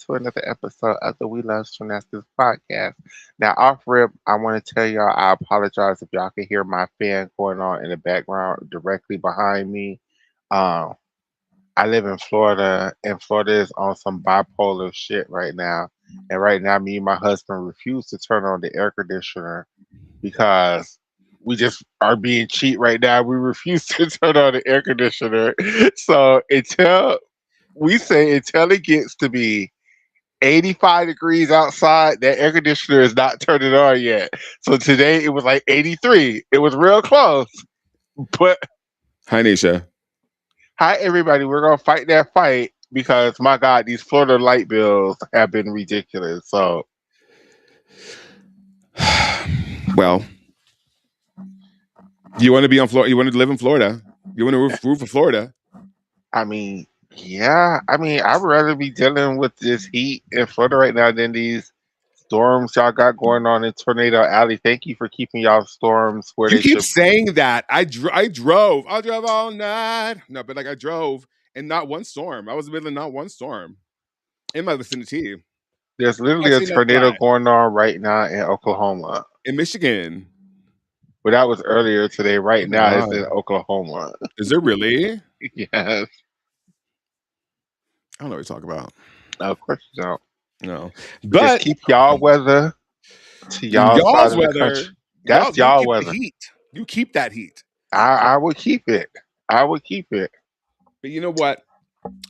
to another episode of the We Love Gymnastics podcast. Now, off rip, I want to tell y'all I apologize if y'all can hear my fan going on in the background directly behind me. Um, I live in Florida, and Florida is on some bipolar shit right now. And right now, me and my husband refuse to turn on the air conditioner because we just are being cheap right now. We refuse to turn on the air conditioner. So until it gets to be 85 degrees outside, that air conditioner is not turning on yet. So today it was like 83. It was real close. But Hi, Nisha. hi everybody, we're gonna fight that fight because my God, these Florida light bills have been ridiculous. So Well, you want to be on Florida? You want to live in Florida? You want to root for Florida? I mean, yeah. I mean, I'd rather be dealing with this heat in Florida right now than these storms y'all got going on in Tornado Alley. Thank you for keeping y'all storms where You they keep should. saying that. I drove. I drove all night. No, but like I drove and not one storm. I was in the middle of not one storm in my vicinity. There's literally a Actually, not tornado right. going on right now in Oklahoma. In Michigan. But that was earlier today. Oh Right my now, it's god. in Oklahoma. Is there really? Yes. I don't know what you're talking about. Of course you don't. No. But just But keep y'all weather to y'all side y'all's of the country. weather, That's you y'all keep the weather. heat. You keep that heat. I would keep it. I would keep it. But you know what?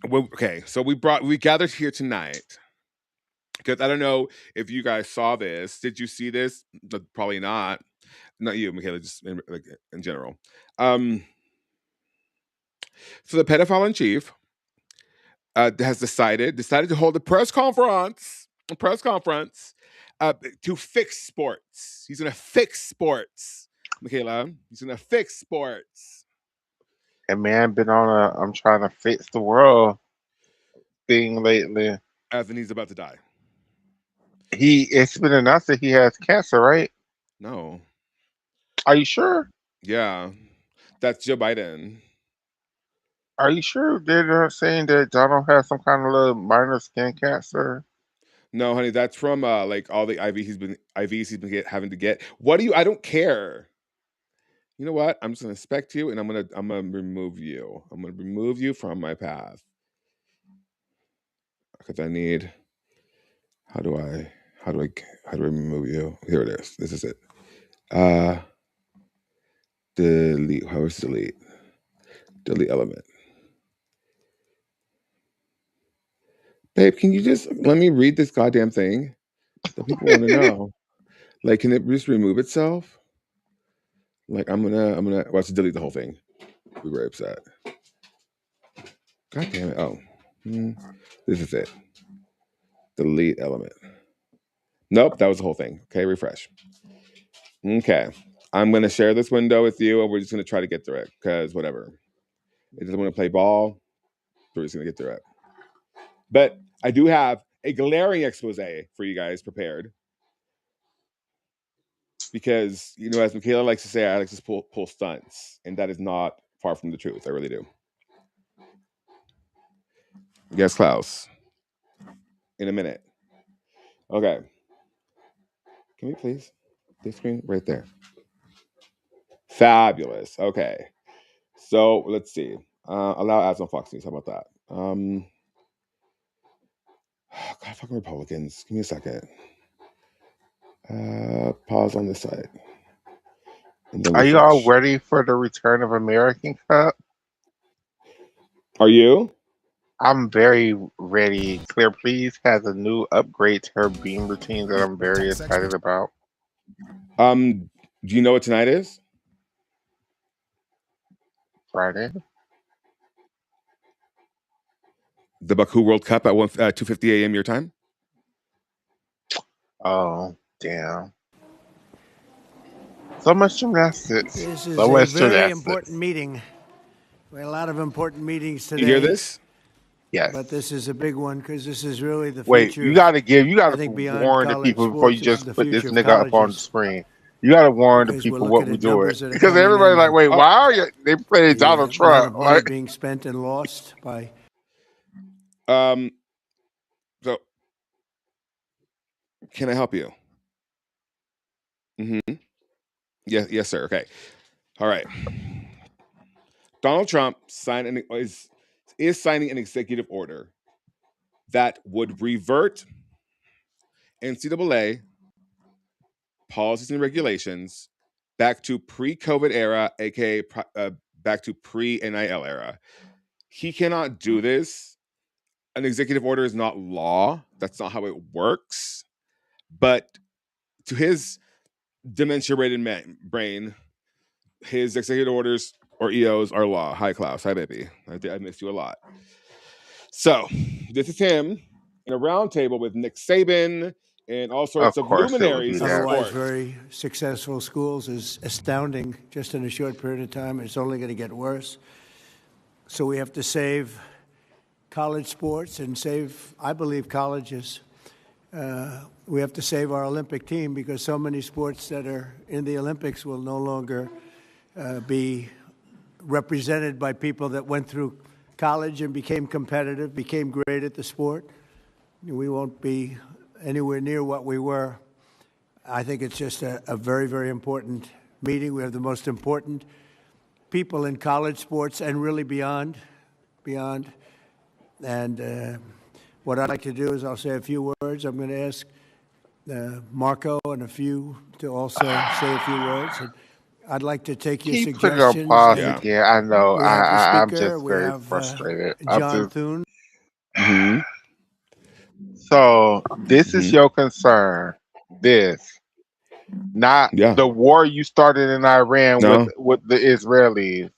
Well, okay, so we gathered here tonight because I don't know if you guys saw this. Did you see this? Probably not. Not you, Michaela, just in general. So the pedophile in chief has decided to hold a press conference to fix sports. He's going to fix sports, Michaela. He's going to fix sports. And man, been on a I'm trying to fix the world thing lately. As in he's about to die. It's been announced that he has cancer, right? No. Are you sure? Yeah. That's Joe Biden. Are you sure they're not saying that Donald has some kind of little minor skin cancer? No, honey, that's from like all the IVs he's been having to get. What do you? I don't care. You know what? I'm just gonna inspect you, and I'm gonna remove you. I'm gonna remove you from my path because I need. How do I? How do I? How do I remove you? Here it is. This is it. Uh, delete. How is delete? Delete element. Babe, can you just let me read this goddamn thing? The people want to know. Like, can it just remove itself? Like, I'm gonna watch delete the whole thing. Be very upset. God damn it. Oh. This is it. Delete element. Nope, that was the whole thing. Okay, refresh. Okay. I'm gonna share this window with you and we're just gonna try to get through it. Because whatever. It doesn't want to play ball. We're just gonna get through it. But I do have a glaring expose for you guys prepared. Because, you know, as Michaela likes to say, I like to pull stunts. And that is not far from the truth. I really do. Yes, Klaus. In a minute. Okay. Can we please? This screen right there. Fabulous. Okay. So let's see. Allow ads on Fox News. How about that? God, fucking Republicans. Give me a second. Pause on this side. And then Are you all refresh. ready for the return of American Cup? Are you? I'm very ready. Claire Please has a new upgrade to her beam routine that I'm very excited about. Do you know what tonight is? Friday. The Baku World Cup at 2:50 a.m. your time? Oh, damn. So much gymnastics. This is So a much very gymnastics. important meeting. We had a lot of important meetings today. You hear this? Yes. But this is a big one because this is really the Wait, future. you gotta I think beyond warn the college people before you sports, this is just the put this future of nigga up on the colleges. screen. You gotta warn the Because we're people what looking we at doing. numbers that are Because coming everybody's in like, wait, why are you they playing Donald the amount Trump? of money Like, being spent and lost by. So Can I help you? Mm-hmm. Yes, sir. Okay. All right. Donald Trump is signing an executive order that would revert NCAA policies and regulations back to pre-COVID era, aka back to pre-NIL era. He cannot do this. An executive order is not law. That's not how it works. But to his dementia-rated brain, his executive orders or EOs are law. Hi, Klaus. Hi, baby. I missed you a lot. So this is him in a round table with Nick Saban and all sorts Of of course, it would be luminaries of that. Otherwise, sports. very successful schools is astounding just in a short period of time. It's only going to get worse. So we have to save college sports and save, I believe, colleges. We have to save our Olympic team because so many sports that are in the Olympics will no longer be represented by people that went through college and became competitive, became great at the sport. We won't be anywhere near what we were. I think it's just a very, very important meeting. We have the most important people in college sports and really beyond. And what I'd like to do is I'll say a few words. I'm going to ask Marco and a few to also say a few words. And I'd like to take your Keep putting on suggestions. pause Yeah. again. I know. We have the I'm speaker. just We very have frustrated. John Thune. Mm-hmm. So this is Mm-hmm. your concern. This, not Yeah. the war you started in Iran No. with the Israelis.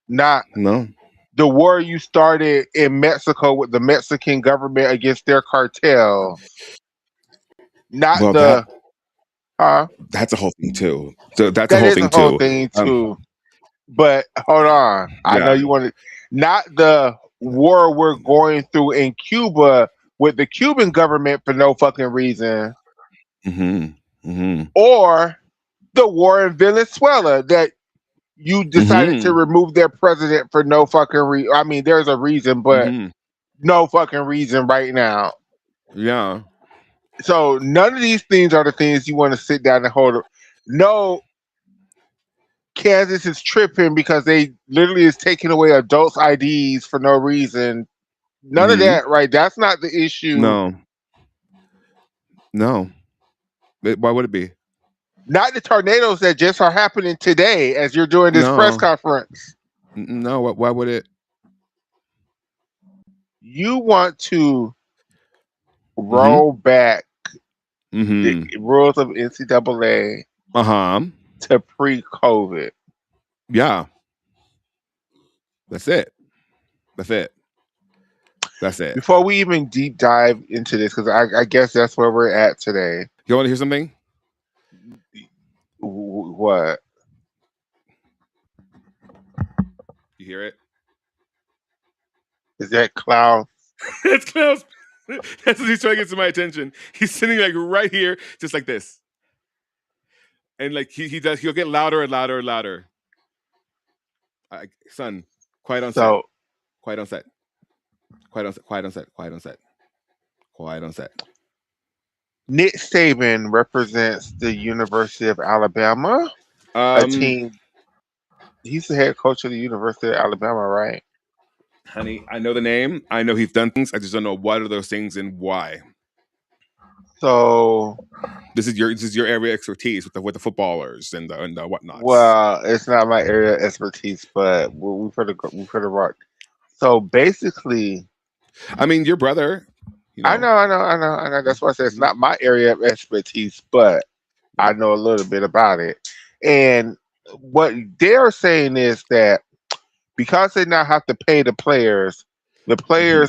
Not No. the war you started in Mexico with the Mexican government against their cartels. Not Well, the that's a whole thing too. So that's a that whole is a thing whole too. thing too. But hold on. I know Yeah. you want to not the war we're going through in Cuba with the Cuban government for no fucking reason, Mm-hmm. Mm-hmm. or the war in Venezuela that you decided to Mm-hmm. remove their president for no fucking reason. I mean, there's a reason, but Mm-hmm. no fucking reason right now. Yeah. So none of these things are the things you want to sit down and hold. No, Kansas is tripping because they literally is taking away adults' IDs for no reason. None of Mm-hmm. that, right? That's not the issue. No. No. Why would it be? Not the tornadoes that just are happening today as you're doing this press No. conference. No. Why would it? You want to Mm-hmm. roll back the Mm-hmm. rules of NCAA Uh-huh. to pre-COVID. Yeah. That's it. That's it. That's it. Before we even deep dive into this, because I guess that's where we're at today. You want to hear something? What You hear it? is that, Klaus? That's Klaus. That's what he's trying to get to my attention. He's sitting like right here, just like this. And like he'll get louder and louder and louder. Son, quiet on set. So Quiet on set. Quiet on set. Quiet on set. Quiet on set. Quiet on set. Nick Saban represents the University of Alabama, a Um, team. He's the head coach of the University of Alabama, right? honey, I know the name. I know he's done things. I just don't know what are those things and why. So, This is your area of expertise with the footballers and the whatnots. well, it's not my area of expertise, but we've heard of rock. So basically, I mean, your brother. You know. I know. That's why I said it's not my area of expertise, but I know a little bit about it. And what they're saying is that because they now have to pay the players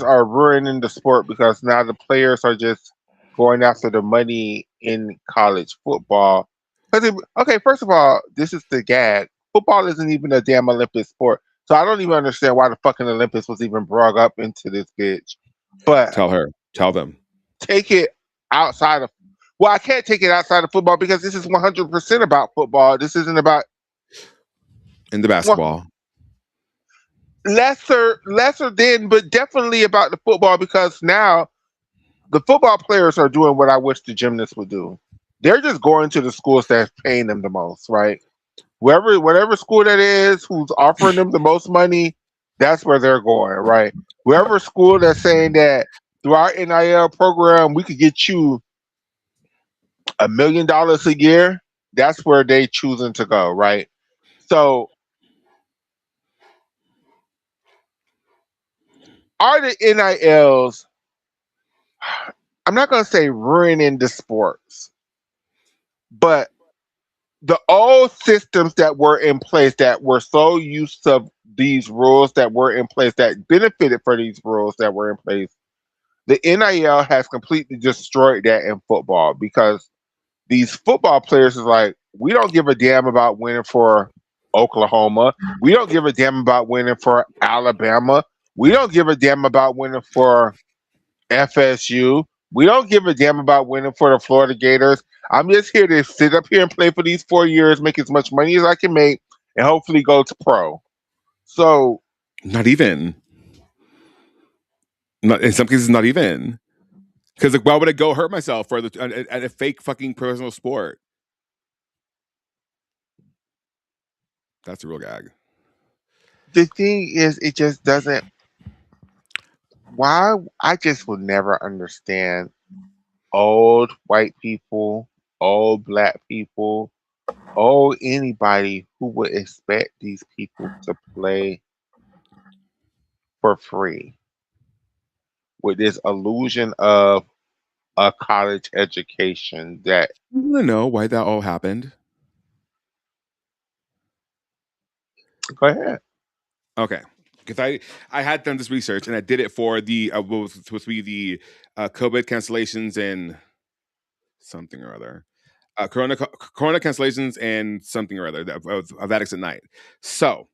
are ruining the sport because now the players are just going after the money in college football. Okay, first of all, this is the gag. Football isn't even a damn Olympic sport. So I don't even understand why the fucking Olympics was even brought up into this bitch. But Tell her. Tell them. take it outside of well, I can't take it outside of football because this is 100% about football. This isn't about In the basketball. lesser than, but definitely about the football because now the football players are doing what I wish the gymnasts would do. They're just going to the schools that's paying them the most, right? Whatever school that is, who's offering them the most money, that's where they're going, right? Whoever school that's saying that through our NIL program we could get you $1 million a year, that's where they choosing to go, right? So are the NILs? I'm not gonna say ruining the sports, but the old systems that were in place that were so used to these rules that were in place that benefited for these rules that were in place, the NIL has completely destroyed that in football because these football players is like, we don't give a damn about winning for Oklahoma. We don't give a damn about winning for Alabama. We don't give a damn about winning for FSU. We don't give a damn about winning for the Florida Gators. I'm just here to sit up here and play for these 4 years, make as much money as I can make, and hopefully go to pro. So Not even. Not in some cases, not even. Because like, why would I go hurt myself for at a fake fucking personal sport? That's a real gag. the thing is, it just doesn't. Why? I just will never understand old white people, old black people, old anybody who would expect these people to play for free with this illusion of a college education that You want to know why that all happened? go ahead. Okay, because I had done this research and I did it for the what was supposed to be the COVID cancellations and something or other. Corona cancellations and something or other of Adex at night. So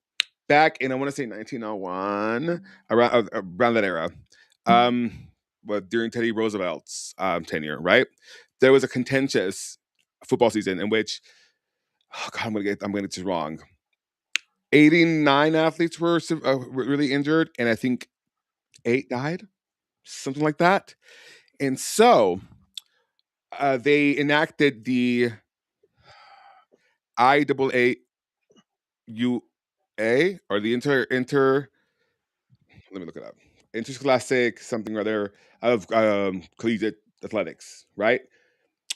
back in I want to say 1901, around that era, um, but during Teddy Roosevelt's tenure, right? There was a contentious football season in which, oh God, I'm gonna get this wrong. 89 athletes were really injured, and I think 8 died, something like that. And so they enacted the IAAUA or the inter. Let me look it up. Interscholastic something or other of collegiate athletics, right?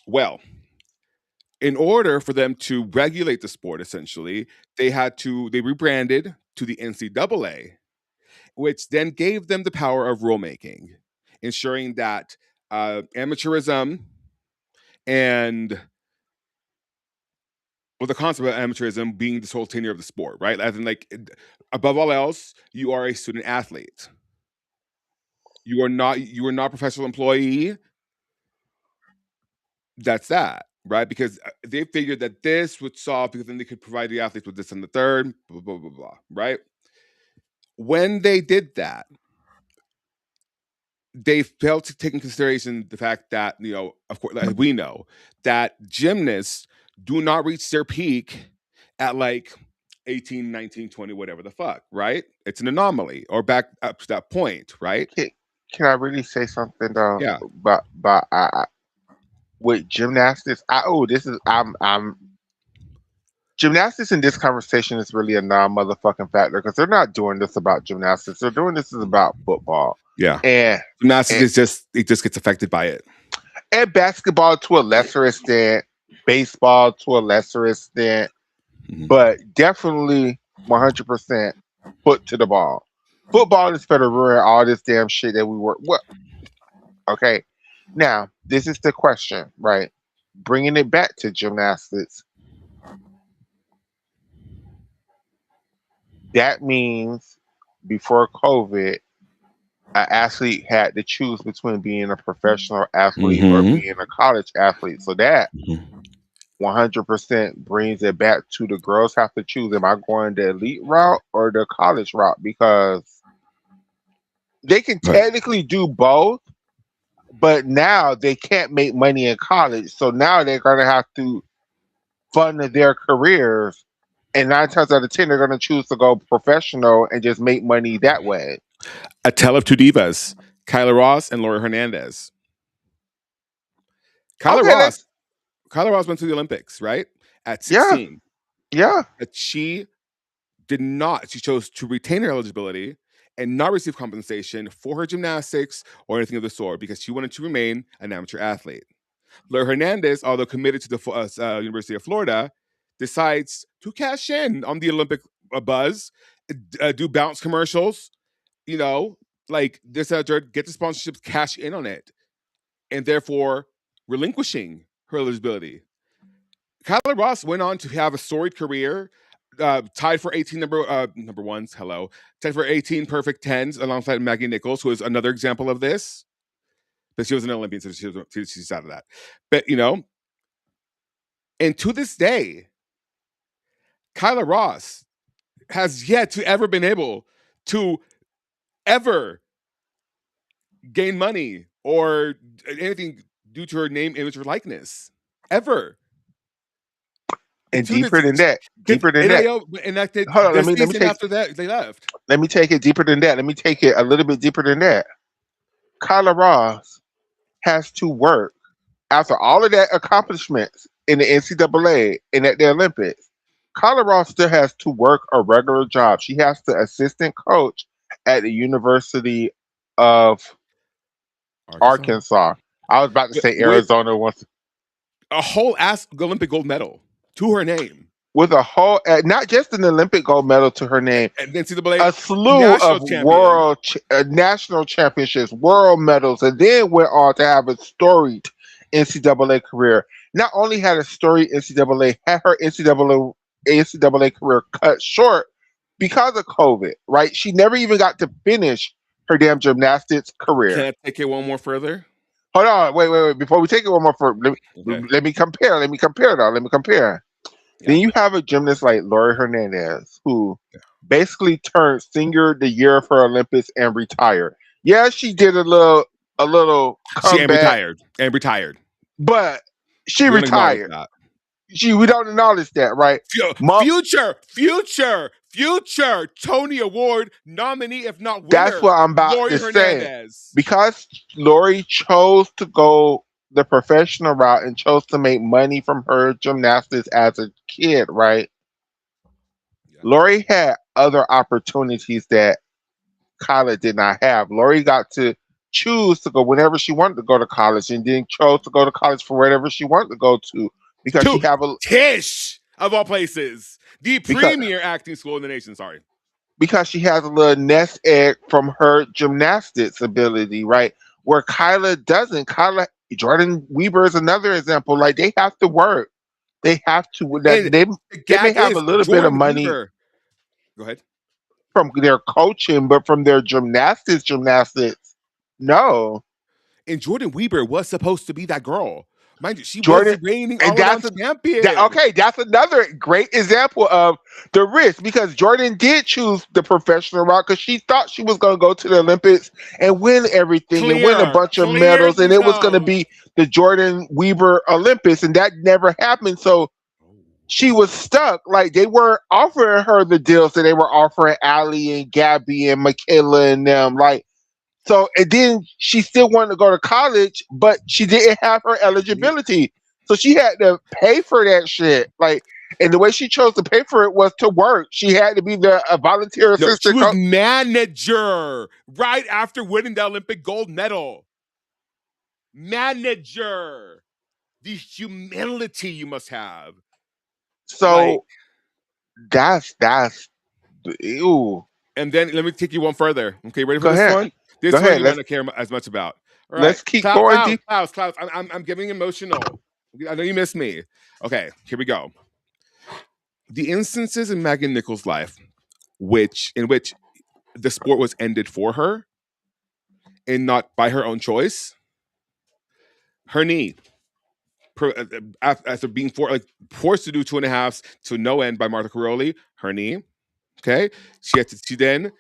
Well, in order for them to regulate the sport, essentially, they rebranded to the NCAA, which then gave them the power of rulemaking, ensuring that amateurism and well, the concept of amateurism being this whole tenure of the sport, right? As in, like, above all else, you are a student athlete. You are not a professional employee. That's that, right? Because they figured that this would solve because then they could provide the athletes with this and the third, blah blah blah blah, right? When they did that, they failed to take in consideration the fact that, of course, like we know that gymnasts do not reach their peak at like 18, 19, 20, whatever the fuck, right? It's an anomaly or back up to that point, right? Can, can I really say something though? Yeah. But with gymnastics, this is I'm gymnastics in this conversation is really a non-motherfucking factor because they're not doing this about gymnastics. They're doing this is about football. Yeah. And Gymnastics and, is just gets affected by it. and basketball to a lesser extent, baseball to a lesser extent, Mhm. but definitely 100% foot to the ball. Football is for to ruin all this damn shit that we work. What? Okay. Now, this is the question, right? Bringing it back to gymnastics, that means before COVID, an athlete had to choose between being a professional athlete or Mhm. being a college athlete. So that Mhm. 100% brings it back to the girls have to choose: am I going the elite route or the college route? Because they can Right. technically do both, but now they can't make money in college. So now they're going to have to fund their careers. And 9 times out of 10, they're going to choose to go professional and just make money that way. A tale of two divas, Kyla Ross and Laura Hernandez. Kyla Okay, Ross, let's. Kyla Ross went to the Olympics, right? At Yeah, 16. yeah. But she did not. She chose to retain her eligibility and not receive compensation for her gymnastics or anything of the sort because she wanted to remain an amateur athlete. Laura Hernandez, although committed to the University of Florida, decides to cash in on the Olympic buzz, do bounce commercials, you know, like this, get the sponsorships, cash in on it, and therefore relinquishing her eligibility. Kyla Ross went on to have a storied career, tied for 18 number ones. Hello, tied for 18 perfect tens alongside Maggie Nichols, who is another example of this. But she was an Olympian, so she's out of that. But and to this day, Kyla Ross has yet to ever been able to ever gain money or anything due to her name, image, or likeness. Ever. And And to this, deeper than that, because deeper than that. NIL enacted Hold on, the let me season take after that they left. let me take it deeper than that. Let me take it a little bit deeper than that. Kyla Ross has to work after all of that accomplishments in the NCAA and at the Olympics. Kyla Ross still has to work a regular job. She has to assistant coach at the University of Arkansas. Arkansas. I was about to say With Arizona once a whole ass Olympic gold medal to her name. with a whole, not just an Olympic gold medal to her name, And then NCAA a slew national of champion. national championships, world medals, and then went on to have a storied NCAA career. Not only had a storied NCAA, had her NCAA career cut short because of COVID. Right? She never even got to finish her damn gymnastics Can career. I take it one more further? Hold on, wait. Before we take it one more, Okay. let me compare. Let me compare, though. Let me compare. Yeah. Then you have a gymnast like Lori Hernandez, who basically turned senior the year of her Olympics and retired. Yeah, she did a little She and comeback, retired. And retired. but she We don't acknowledge retired. that. We don't acknowledge that, right? Mo- Future Tony Award nominee, if not that's winner, what I'm about Lori to say. Hernandez. Because Lori chose to go the professional route and chose to make money from her gymnastics as a kid, right? Yeah. Lori had other opportunities that Kyla did not have. Lori got to choose to go whenever she wanted to go to college, and then chose to go to college for whatever she wanted to go to because To she have a Tish, of all places, the because premier acting school in the nation. Sorry. because she has a little nest egg from her gymnastics ability, right? Where Kyla doesn't. Kyla Jordan Weber is another example. Like they have to work. They have to. That And the they may gag have a is little bit of Jordan money Weaver. Go ahead. from their coaching, but from their gymnastics, no. And Jordan Weaver was supposed to be that girl. Mind you, she was Jordan, the reigning and all around champion. that's another great example of the risk because Jordan did choose the professional route because she thought she was going to go to the Olympics and win everything and win a bunch of Clear medals, as we and it was going to come. be the Jordan Weber Olympics, and that never happened. So she was stuck. Like they were offering her the deals that they were offering Allie and Gabby and Michaela and them. Like so, and then she still wanted to go to college, but she didn't have her eligibility. So she had to pay for that shit. Like, and the way she chose to pay for it was to work. She had to be a volunteer No, she assistant was coach manager right after winning the Olympic gold medal. Manager. The humility you must have. Like, so that's ew. and then let me take you one further. Okay, ready for Go this ahead. one? Go This one ahead. you might not care as much about. All right, Let's keep going deep. Klaus. I'm getting emotional. I know you miss me. Okay, here we go. The instances in Megan Nichols' life, in which the sport was ended for her, and not by her own choice. Her knee, after being forced to do 2.5s to no end by Martha Caroli, her knee. Okay, she then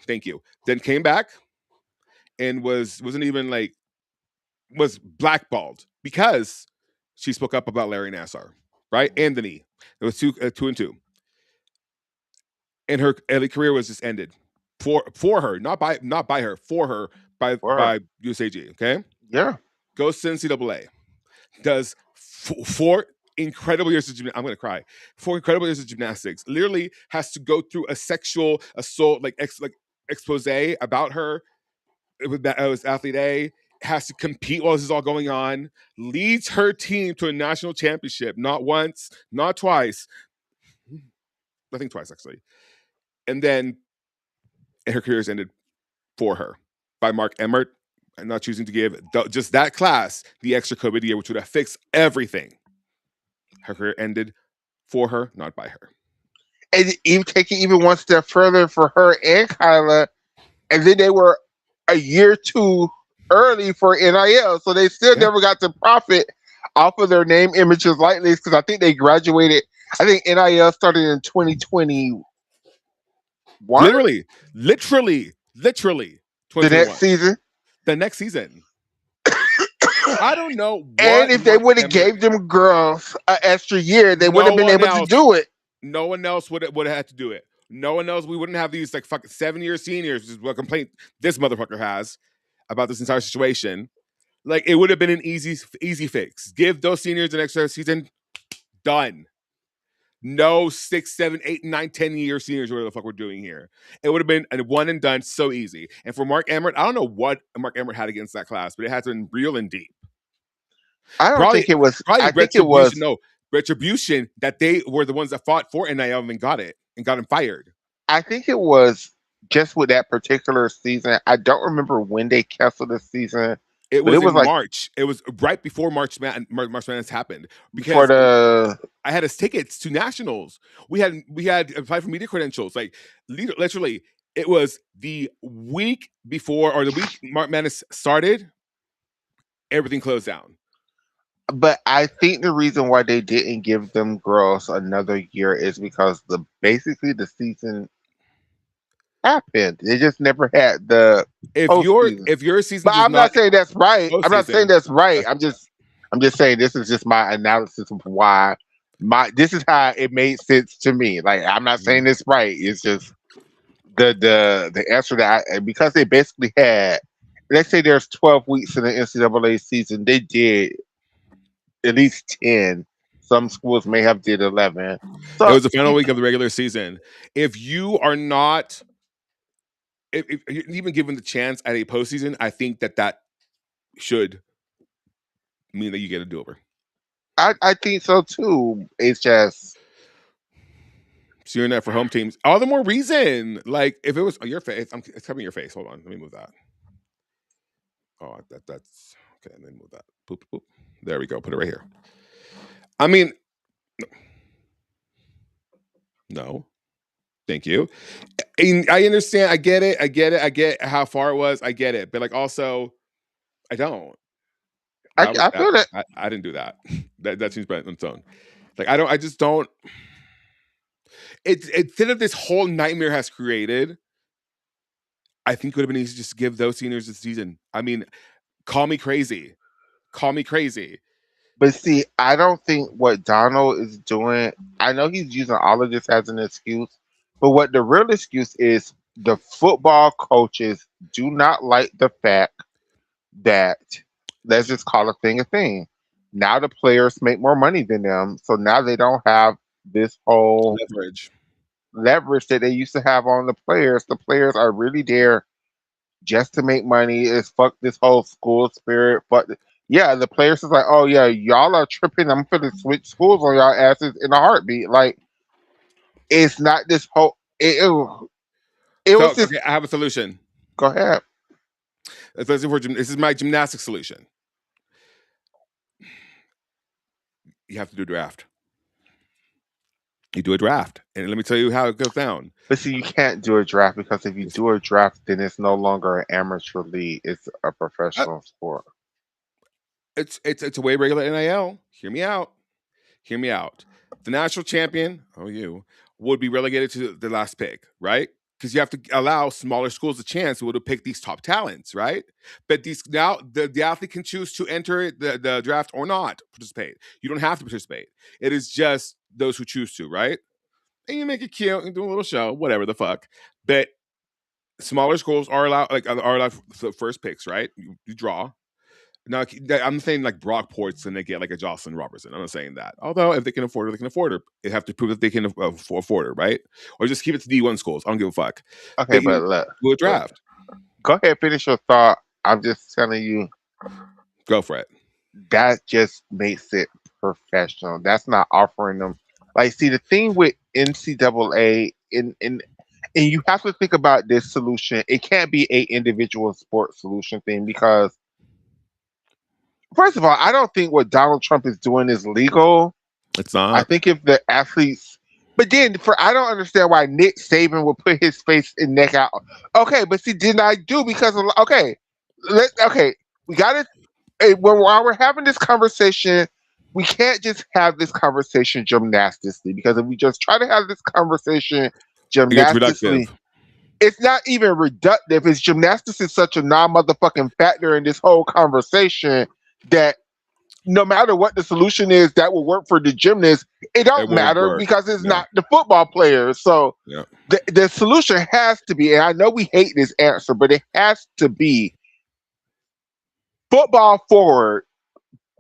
thank you. Then came back and wasn't even like was blackballed because she spoke up about Larry Nassar, right? And the knee. It was two and two, and her early career was just ended for her, not by her, for her by Word. USAG. Okay, Yeah. goes to NCAA. does four incredible years of I'm gonna cry. 4 incredible years of gymnastics. Literally has to go through a sexual assault like expose about her with that was athlete A, has to compete while this is all going on, leads her team to a national championship, not once, not twice, I think twice actually. And then her career is ended for her by Mark Emmert. I'm not choosing to give just that class the extra COVID year, which would have fixed everything. Her career ended for her, not by her. And even taking even one step further for her and Kyla, and then they were a year too early for NIL, so they still never got to profit off of their name, images, likeness. Because I think they graduated. I think NIL started in 2021. Literally, The next 2021. season. The next season. I don't know And what if they Mark would have Emmert. gave them girls an extra year, they would No have been one able to else. do it. No one else would have had to do it. No one else. We wouldn't have these like fucking 7-year seniors, which is what complaint this motherfucker has about this entire situation. Like it would have been an easy fix. Give those seniors an extra season. Done. No 6, 7, 8, 9, 10-year seniors, whatever the fuck we're doing here. It would have been a one and done so easy. And for Mark Emmert, I don't know what Mark Emmert had against that class, but it had to been real and deep. I don't Probably think it was. probably I think it retribution. was. No, retribution that they were the ones that fought for NIL and got it and got him fired. I think it was just with that particular season. I don't remember when they canceled the season, It but it was was in like March. It was right before March Madness happened for because the. I had his tickets to nationals. We had applied for media credentials. Like literally, it was the week before or the week March Madness started. Everything closed down. But I think the reason why they didn't give them girls another year is because basically the season happened. They just never had the postseason. If your season But does I'm not not saying that's right. I'm not saying postseason, that's right. that's I'm just saying this is just my analysis of why this is how it made sense to me. Like I'm not saying this right. It's just the answer that because they basically had, let's say there's 12 weeks in the NCAA season, they did at least 10. Some schools may have did 11. it So was the final week of the regular season. If you are not if you're even given the chance at a postseason, I think that should mean that you get a do over. I think so too. It's just So you're in that for home teams. All the more reason. Like if it was your face, it's covering your face. Hold on, let me move that. Oh, that's okay. Let me move that. Boop, boop. There we go. Put it right here. I mean, no, thank you. And I understand. I get it. I get it. I get how far it was. I get it. But like, also, I don't. That was I that. feel that. I didn't do that. That seems bad on its own. Like I don't. I just don't. It's instead of this whole nightmare has created. I think it would have been easy just to give those seniors a season. I mean, call me crazy. Call me crazy. But see, I don't think what Donald is doing, I know he's using all of this as an excuse, but what the real excuse is the football coaches do not like the fact that, let's just call a thing a thing. Now the players make more money than them. So now they don't have this whole Leverage. leverage that they used to have on the players. The players are really there just to make money. Is fuck this whole school spirit. But yeah, the players is like, oh yeah, y'all are tripping. I'm gonna switch schools on y'all asses in a heartbeat. Like it's not this whole. It So was just. okay, I have a solution. Go ahead. This is my gymnastic solution. You have to do a draft. You do a draft, and let me tell you how it goes down. But see, you can't do a draft because if you do a draft, then it's no longer an amateur league; it's a Uh, professional sport. it's a way regular NIL. Hear me out. Hear me out. The national champion, would be relegated to the last pick, right? Because you have to allow smaller schools a chance to pick these top talents, right? But these now the athlete can choose to enter the draft or not participate. You don't have to participate. It is just those who choose to, right? And you make it cute and do a little show, whatever the fuck. But smaller schools are allowed, like are allowed first picks, right? You draw, Now, I'm saying like Brockport's and they get like a Jocelyn Robertson. I'm not saying that. Although if they can afford her, they can afford her. They have to prove that they can afford her, right? Or just keep it to D1 schools. I don't give a fuck. Okay, But but look, do a look, draft. go ahead, finish your thought. I'm just telling you Go for it. that just makes it professional. That's not offering them. Like, see, the thing with NCAA, and you have to think about this solution. It can't be a individual sports solution thing because, first of all, I don't think what Donald Trump is doing is legal. It's I not. think if the athletes, but then for I don't understand why Nick Saban would put his face and neck out. Okay, but see, didn't I do because of okay? Okay, we got to while we're having this conversation, we can't just have this conversation gymnastically because if we just try to have this conversation It gets gymnastically, reductive. it's not even reductive. It's gymnastics is such a non-motherfucking factor in this whole conversation that no matter what the solution is that will work for the gymnast, it It don't won't matter work. because it's Yeah. not the football players. So Yeah. the solution has to be, and I know we hate this answer, but it has to be football forward,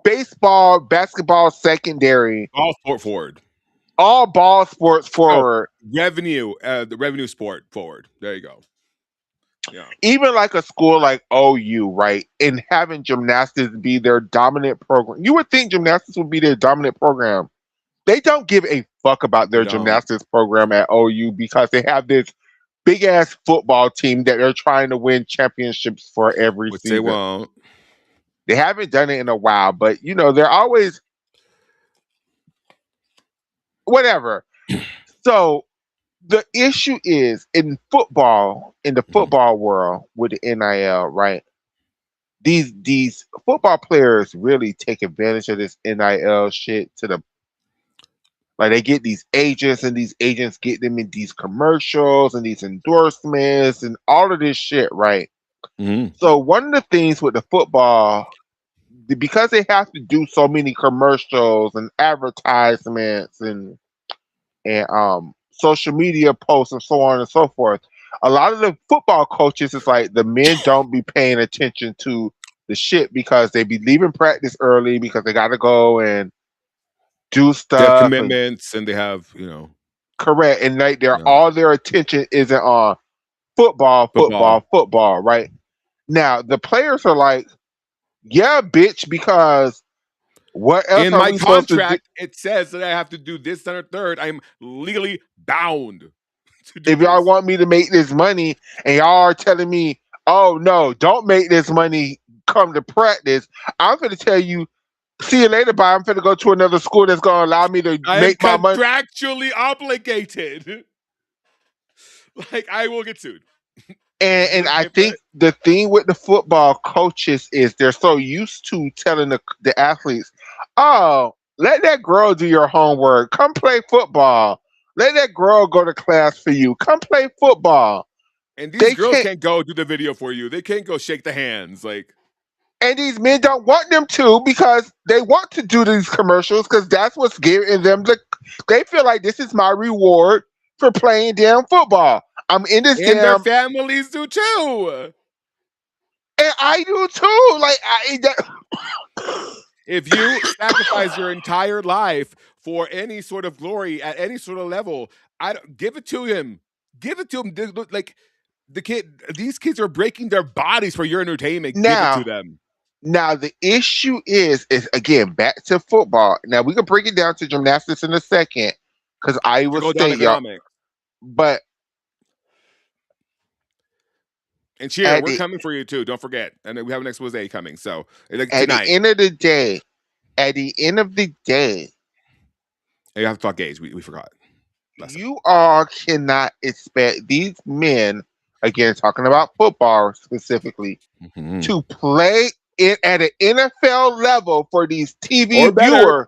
baseball, basketball secondary, All sport forward. all ball sports Oh, forward. revenue. The revenue sport forward. There you go. Yeah. Even like a school like OU, right? And having gymnastics be their dominant program. You would think gymnastics would be their dominant program. They don't give a fuck about They their don't. gymnastics program at OU because they have this big ass football team that they're trying to win championships for every Which they season. won't. They haven't done it in a while, but you know, they're always whatever. So the issue is in football, in the Mhm. football world with the NIL, right? These football players really take advantage of this NIL shit to the like they get these agents and these agents get them in these commercials and these endorsements and all of this shit, right? Mhm. So one of the things with the football, because they have to do so many commercials and advertisements and social media posts and so on and so forth, a lot of the football coaches is like the men don't be paying attention to the shit because they be leaving practice early because they got to go and do They have stuff and commitments and they have, correct and like their yeah, all their attention isn't on football, football. football, football, right? Now the players are like, yeah, bitch, because what else In are my we supposed to do? contract, it says that I have to do this, that, or third. I'm legally bound to do If y'all this. want me to make this money and y'all are telling me, oh no, don't make this money come to practice, I'm gonna tell you, see you later, bye. I'm gonna go to another school that's gonna allow me to I am make my money. contractually obligated. Like I will get sued. And You and want to I pay for think it? the thing with the football coaches is they're so used to telling the athletes, oh, let that girl do your homework. Come play football. Let that girl go to class for you. Come play football. And these They girls can't can't go do the video for you. They can't go shake the hands. Like and these men don't want them to because they want to do these commercials because that's what's giving them they feel like this is my reward for playing damn football. I'm in this and their damn families do too. and I do too. Like I that, If you sacrifice your entire life for any sort of glory at any sort of level, I don't give it to him. Give it to him. Like these kids are breaking their bodies for your entertainment. Give it to now them. now the issue is again back to football. Now we can break it down to gymnastics in a second because I will Trickle down state y'all, economics. but And cheer, at we're the coming for you too. Don't forget. And we have an expose coming. So like at the tonight. end of the day, at the end of the day, You have to talk gauge. We forgot last time. you all cannot expect these men, again, talking about football specifically, Mhm. to play it at an NFL level for these TV Or better. viewers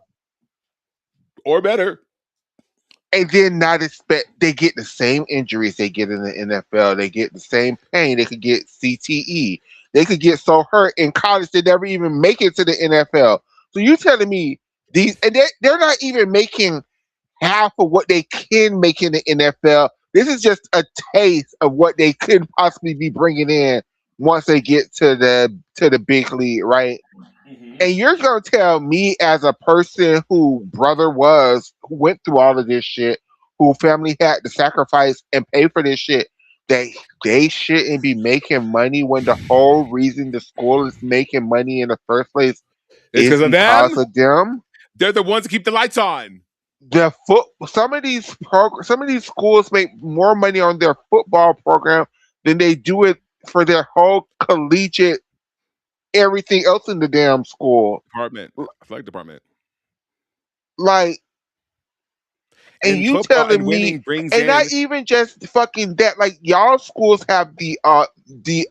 Or better. and then not expect they get the same injuries they get in the NFL. They get the same pain. They could get CTE. They could get so hurt in college they never even make it to the NFL. So you telling me these and they're not even making half of what they can make in the NFL. This is just a taste of what they could possibly be bringing in once they get to the big league, right? And you're gonna tell me, as a person who brother was, who went through all of this shit, who family had to sacrifice and pay for this shit, that they shouldn't be making money when the whole reason the school is making money in the first place It's is because of because them. of them. They're the ones that keep the lights on. Some of these schools make more money on their football program than they do it for their whole collegiate everything else in the damn school. Department, athletic department, Like, and and you football and telling me, winning brings and not in even just fucking that, like y'all schools have the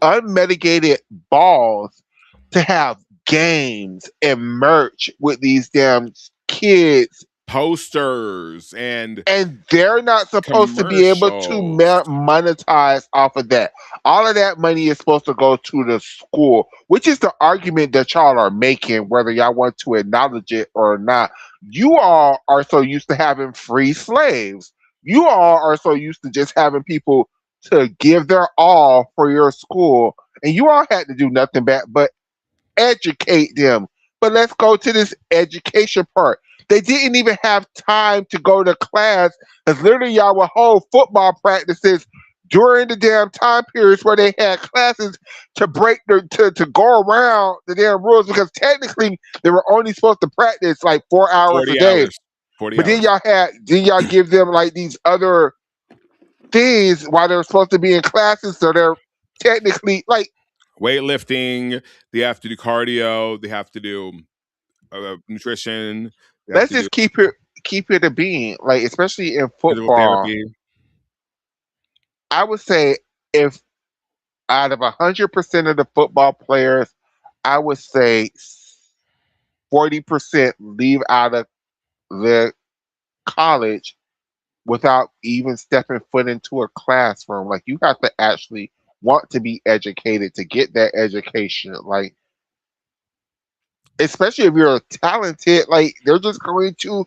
unmitigated balls to have games and merch with these damn kids, posters and and they're not supposed to be able to commercials. monetize off of that. All of that money is supposed to go to the school, which is the argument that y'all are making, whether y'all want to acknowledge it or not. You all are so used to having free slaves. You all are so used to just having people to give their all for your school, and you all had to do nothing but educate them. But let's go to this education part. They didn't even have time to go to class, because literally y'all would hold football practices during the damn time periods where they had classes to break to go around the damn rules, because technically they were only supposed to practice like 4 hours a 40 day. hours. 40 But then hours. y'all give them like these other things while they're supposed to be in classes, so they're technically like, Weightlifting. They have to do cardio. They have to do nutrition. They have let's to do just keep it a being, like especially in physical football. therapy. I would say, if out of 100% of the football players, I would say 40% leave out of the college without even stepping foot into a classroom. Like, you have to actually want to be educated to get that education. Like, especially if you're talented, like they're just going to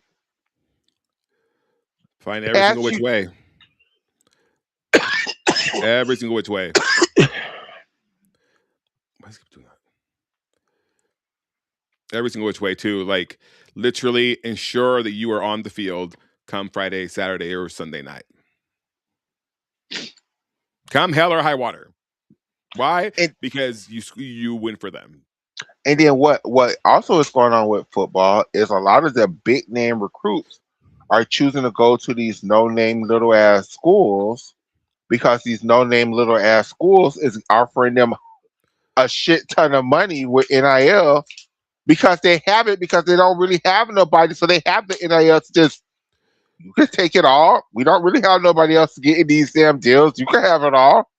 Find every single pass which you. way. Every single which way. Why does it keep doing that? Every single which way too. Like literally ensure that you are on the field come Friday, Saturday, or Sunday night. Come hell or high water. Why? And Because you win for them. And then what also is going on with football is a lot of the big name recruits are choosing to go to these no name little ass schools, because these no name little ass schools is offering them a shit ton of money with NIL, because they have it, because they don't really have nobody, so they have the NIL to just, you can take it all. We don't really have nobody else getting these damn deals. You can have it all.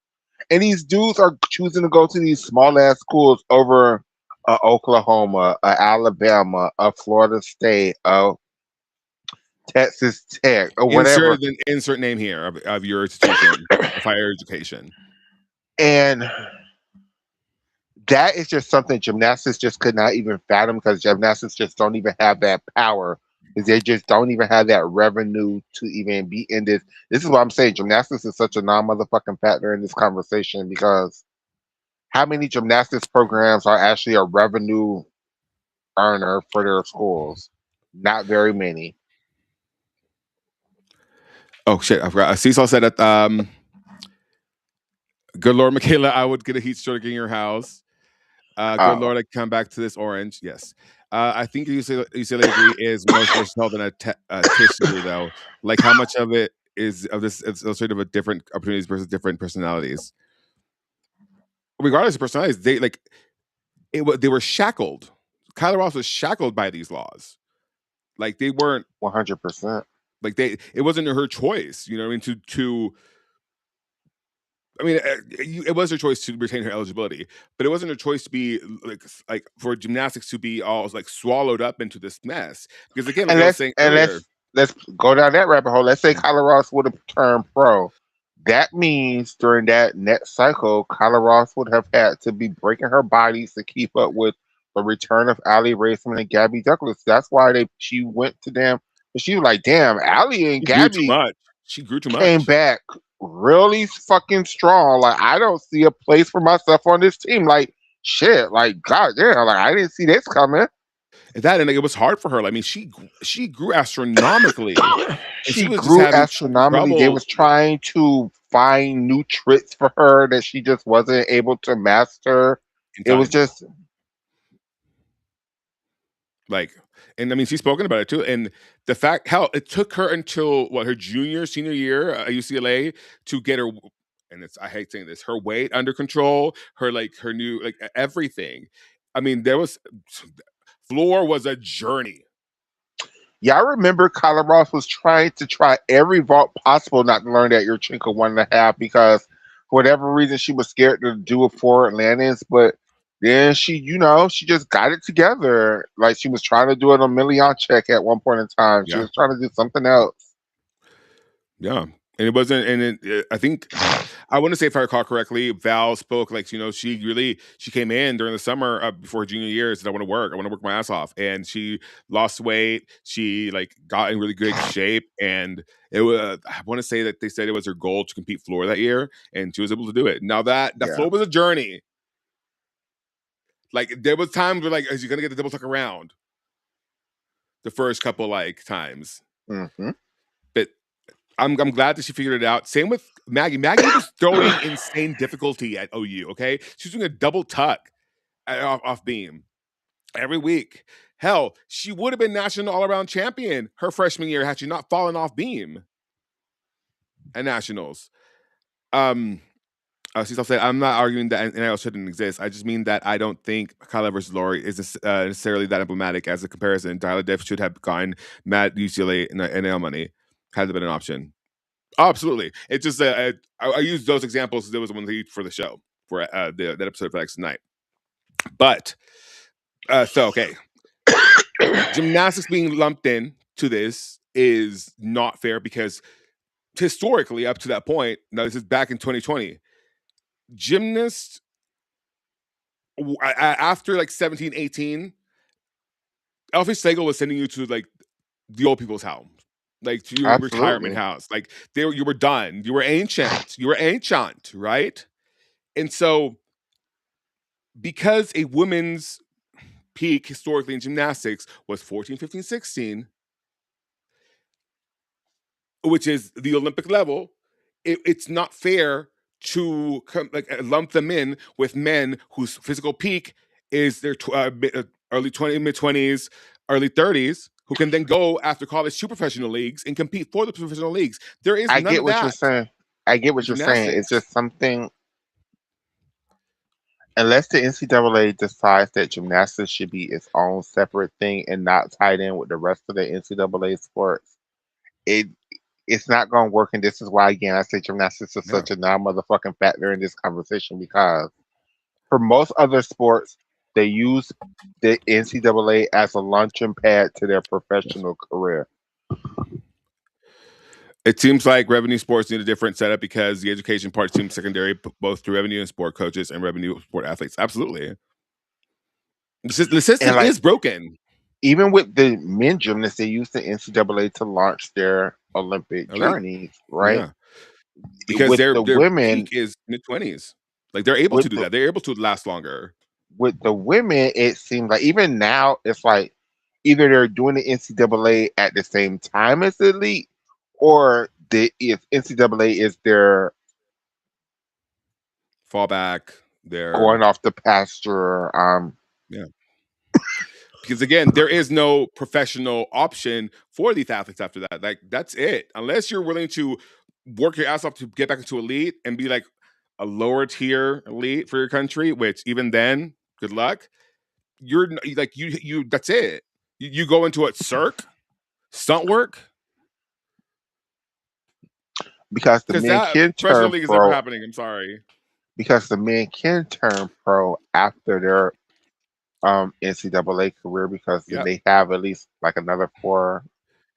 And these dudes are choosing to go to these small ass schools over Oklahoma, Alabama, Florida State, Texas Tech, or whatever. Insert name here of your institution of higher education. And that is just something gymnastics just could not even fathom, because gymnastics just don't even have that power. Because they just don't even have that revenue to even be in this. This is what I'm saying. Gymnastics is such a non-motherfucking factor in this conversation, because how many gymnastics programs are actually a revenue earner for their schools? Not very many. Oh shit! I forgot. Cecil said that. Good Lord, Michaela, I would get a heat stroke in your house. Good Oh, Lord, I come back to this orange. Yes. I think UCLA degree is most versatile than a tissue, though. Like, how much of it is of this is illustrative of different opportunities versus different personalities? Regardless of personalities, they were shackled. Kyla Ross was shackled by these laws. Like they weren't 100%. like it wasn't her choice. You know what I mean? It was her choice to retain her eligibility, but it wasn't her choice to be like for gymnastics to be all like swallowed up into this mess. Because again, like And I was let's saying and earlier, let's go down that rabbit hole. Let's say Kyla Ross would have turned pro. That means during that next cycle, Kyla Ross would have had to be breaking her bodies to keep up with the return of Allie Raceman and Gabby Douglas. That's why she went to them. She was like, damn, Allie and she grew too Gabby much. She grew too came much. back really fucking strong. Like, I don't see a place for myself on this team. Like, shit, like god damn, like I didn't see this coming. That and like, it was hard for her. I mean, she grew astronomically, and she She was just grew having astronomically. They trouble was trying to find new tricks for her that she just wasn't able to master. in It was time. just Like, and I mean, she's spoken about it too. And the fact how it took her until what her senior year at UCLA to get her, and it's I hate saying this, her weight under control, her like her new like everything. I mean, there was floor was a journey. yeah, I remember Kyla Ross was trying to try every vault possible not to learn that your Yurchenko 1.5 because for whatever reason she was scared to do a forward landings, but then she, she just got it together. Like she was trying to do it on Million check at one point in time. She Yeah, was trying to do something else. yeah. And it wasn't, and I think I want to say if I recall correctly, Val spoke like she came in during the summer before her junior year, said I want to work my ass off, and she lost weight. She like got in really good shape, and it was I want to say that they said it was her goal to compete floor that year, and she was able to do it. Now that Yeah. floor was a journey. Like there was times where like, is you gonna get the double tuck around the first couple like times, Hmm. but I'm glad that she figured it out. Same with Maggie. Maggie was throwing insane difficulty at OU. Okay, she's doing a double tuck off beam every week. Hell, she would have been national all around champion her freshman year had she not fallen off beam at nationals. Um, Cecil said, "I'm not arguing that NIL shouldn't exist. I just mean that I don't think Kyla versus Lori is necessarily that emblematic as a comparison. Tyler Diff should have gotten Matt UCLA NIL money had there been an option." Oh, absolutely. It's just I use those examples. There was one for the show for that episode for next night. But so okay, gymnastics being lumped in to this is not fair because historically, up to that point, now this is back in 2020, gymnasts after like 17, 18, Elfie Slagle was sending you to like the old people's house, like to your retirement Absolutely. house. Like you were done. You were ancient. You were ancient, right? And so because a woman's peak historically in gymnastics was 14, 15, 16, which is the Olympic level, it's not fair to lump them in with men whose physical peak is their early 20, mid 20s, early 30s, who can then go after college to professional leagues and compete for the professional leagues. There is I none get of what you're that saying. I get in what you're saying. It's gymnastics. just something unless the NCAA decides that gymnastics should be its own separate thing and not tied in with the rest of the NCAA sports, it it's not going to work. And this is why, again, I say gymnastics is Yeah. such a non-motherfucking factor in this conversation because for most other sports, they use the NCAA as a launching pad to their Yes. professional career. It seems like revenue sports need a different setup because the education part seems secondary, both through revenue and sport coaches and revenue sport athletes. Absolutely. The And system like is broken. even with the men gymnasts, they use the NCAA to launch their Olympic Elite. journeys, right? Yeah. Because With their the their women, peak is mid-20s. Like they're able to with do the that. They're able to last longer. women, it seems like even now it's like either they're doing the NCAA at the same time as the elite, or the if NCAA is their Fall back. They're going off the pasture. yeah. Because again, there is no professional option for these athletes after that. Like that's it. Unless you're willing to work your ass off to get back into elite and be like a lower tier elite for your country, which even then, good luck. Like you that's it. You go into a circ, stunt work, Because the because men that can professional turn league is never pro happening. I'm sorry. because the men can turn pro after their NCAA career because then Yeah. they have at least like another 4,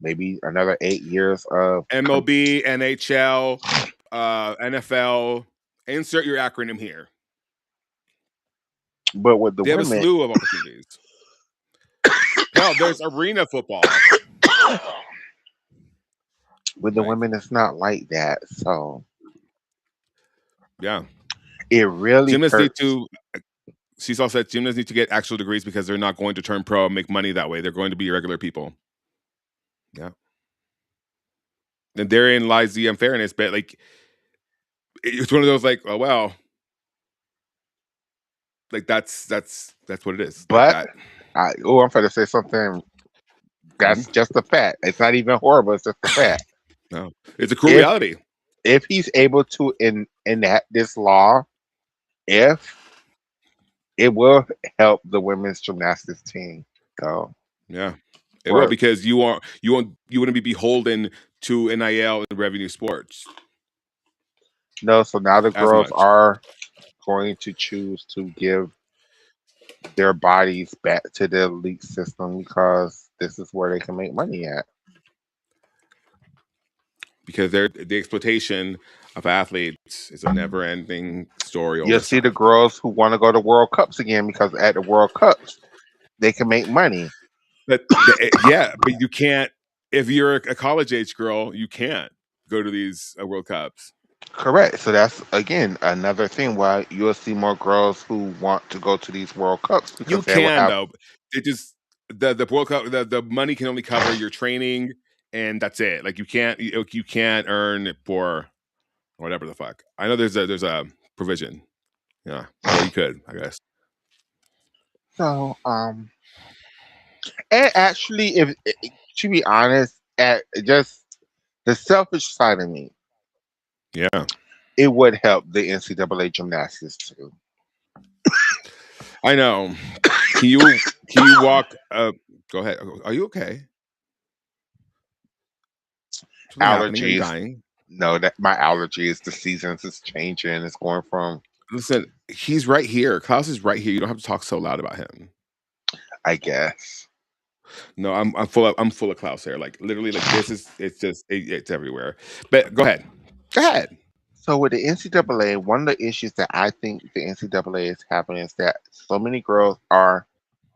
maybe another 8 years of MLB, NHL, NFL. Insert your acronym here. but with the They have a women slew of opportunities. Hell, there's arena football. with the Like, women it's not like that. So yeah. it really Gymnasts need hurts. to Cecil said gymnasts need to get actual degrees because they're not going to turn pro and make money that way. They're going to be regular people. Yeah. And therein lies the unfairness. But like, it's one of those like, oh well, like that's what it is. Like But that. I'm going to say something. That's Mhm. just a fact. It's not even horrible. It's just a fact. No, it's a cruel If reality he's able to enact this law, if it will help the women's gymnastics team go Yeah, it will for because you wouldn't be beholden to NIL and revenue sports no. So now the as girls much are going to choose to give their bodies back to the elite system because this is where they can make money at. because the exploitation of athletes is a never-ending story You'll over see the time. girls who want to go to World Cups again because at the World Cups they can make money. But you can't if you're a college age girl, you can't go to these World Cups. Correct. So that's again another thing why you'll see more girls who want to go to these World Cups You because they will can have though. It just the World Cup the money can only cover your training and that's it. Like you can't earn it for whatever the fuck. I know there's a provision. Yeah. Well, you could, I guess. so and actually if to be honest at just the selfish side of me, Yeah. it would help the NCAA gymnastics too. I know. Can you walk go ahead. Are you okay? Something happening? Are you Allergies. dying? No, that my allergies, the seasons is changing. It's going from Listen, he's right here. Klaus is right here. You don't have to talk so loud about him. I guess. No, I'm full of Klaus here. Like literally, like this is it's just it's everywhere. But go ahead, go ahead. So with the NCAA, one of the issues that I think the NCAA is having is that so many girls are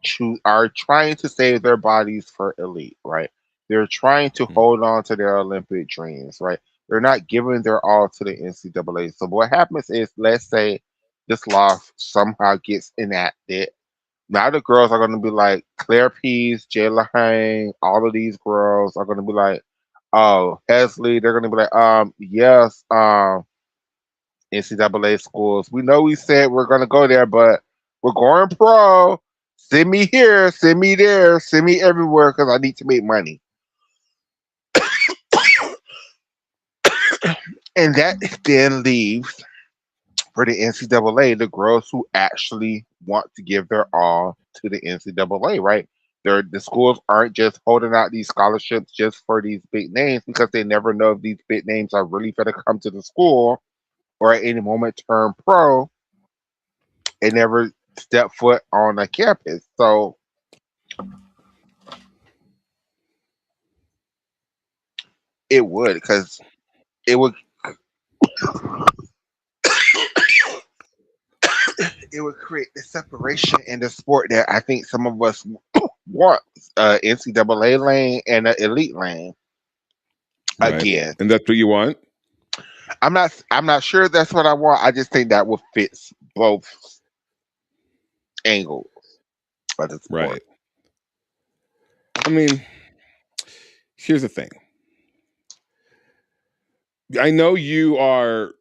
trying to save their bodies for elite, right? They're trying to Mhm. hold on to their Olympic dreams, right? They're not giving their all to the NCAA. So what happens is, let's say this law somehow gets enacted. Now the girls are going to be like Claire Pease, Jayla Hang, all of these girls are going to be like, oh, Hesley. They're going to be like, yes, NCAA schools. We know we said we're going to go there, but we're going pro. Send me here, send me there, send me everywhere because I need to make money. And that then leaves for the NCAA the girls who actually want to give their all to the NCAA, right? The schools aren't just holding out these scholarships just for these big names because they never know if these big names are really going to come to the school or at any moment turn pro and never step foot on a campus. So it would because it would it would create the separation in the sport that I think some of us want NCAA lane and an elite lane Right, again. and that's what you want. I'm not sure that's what I want. I just think that would fit both angles of the sport. Right. I mean, here's the thing. I know you are.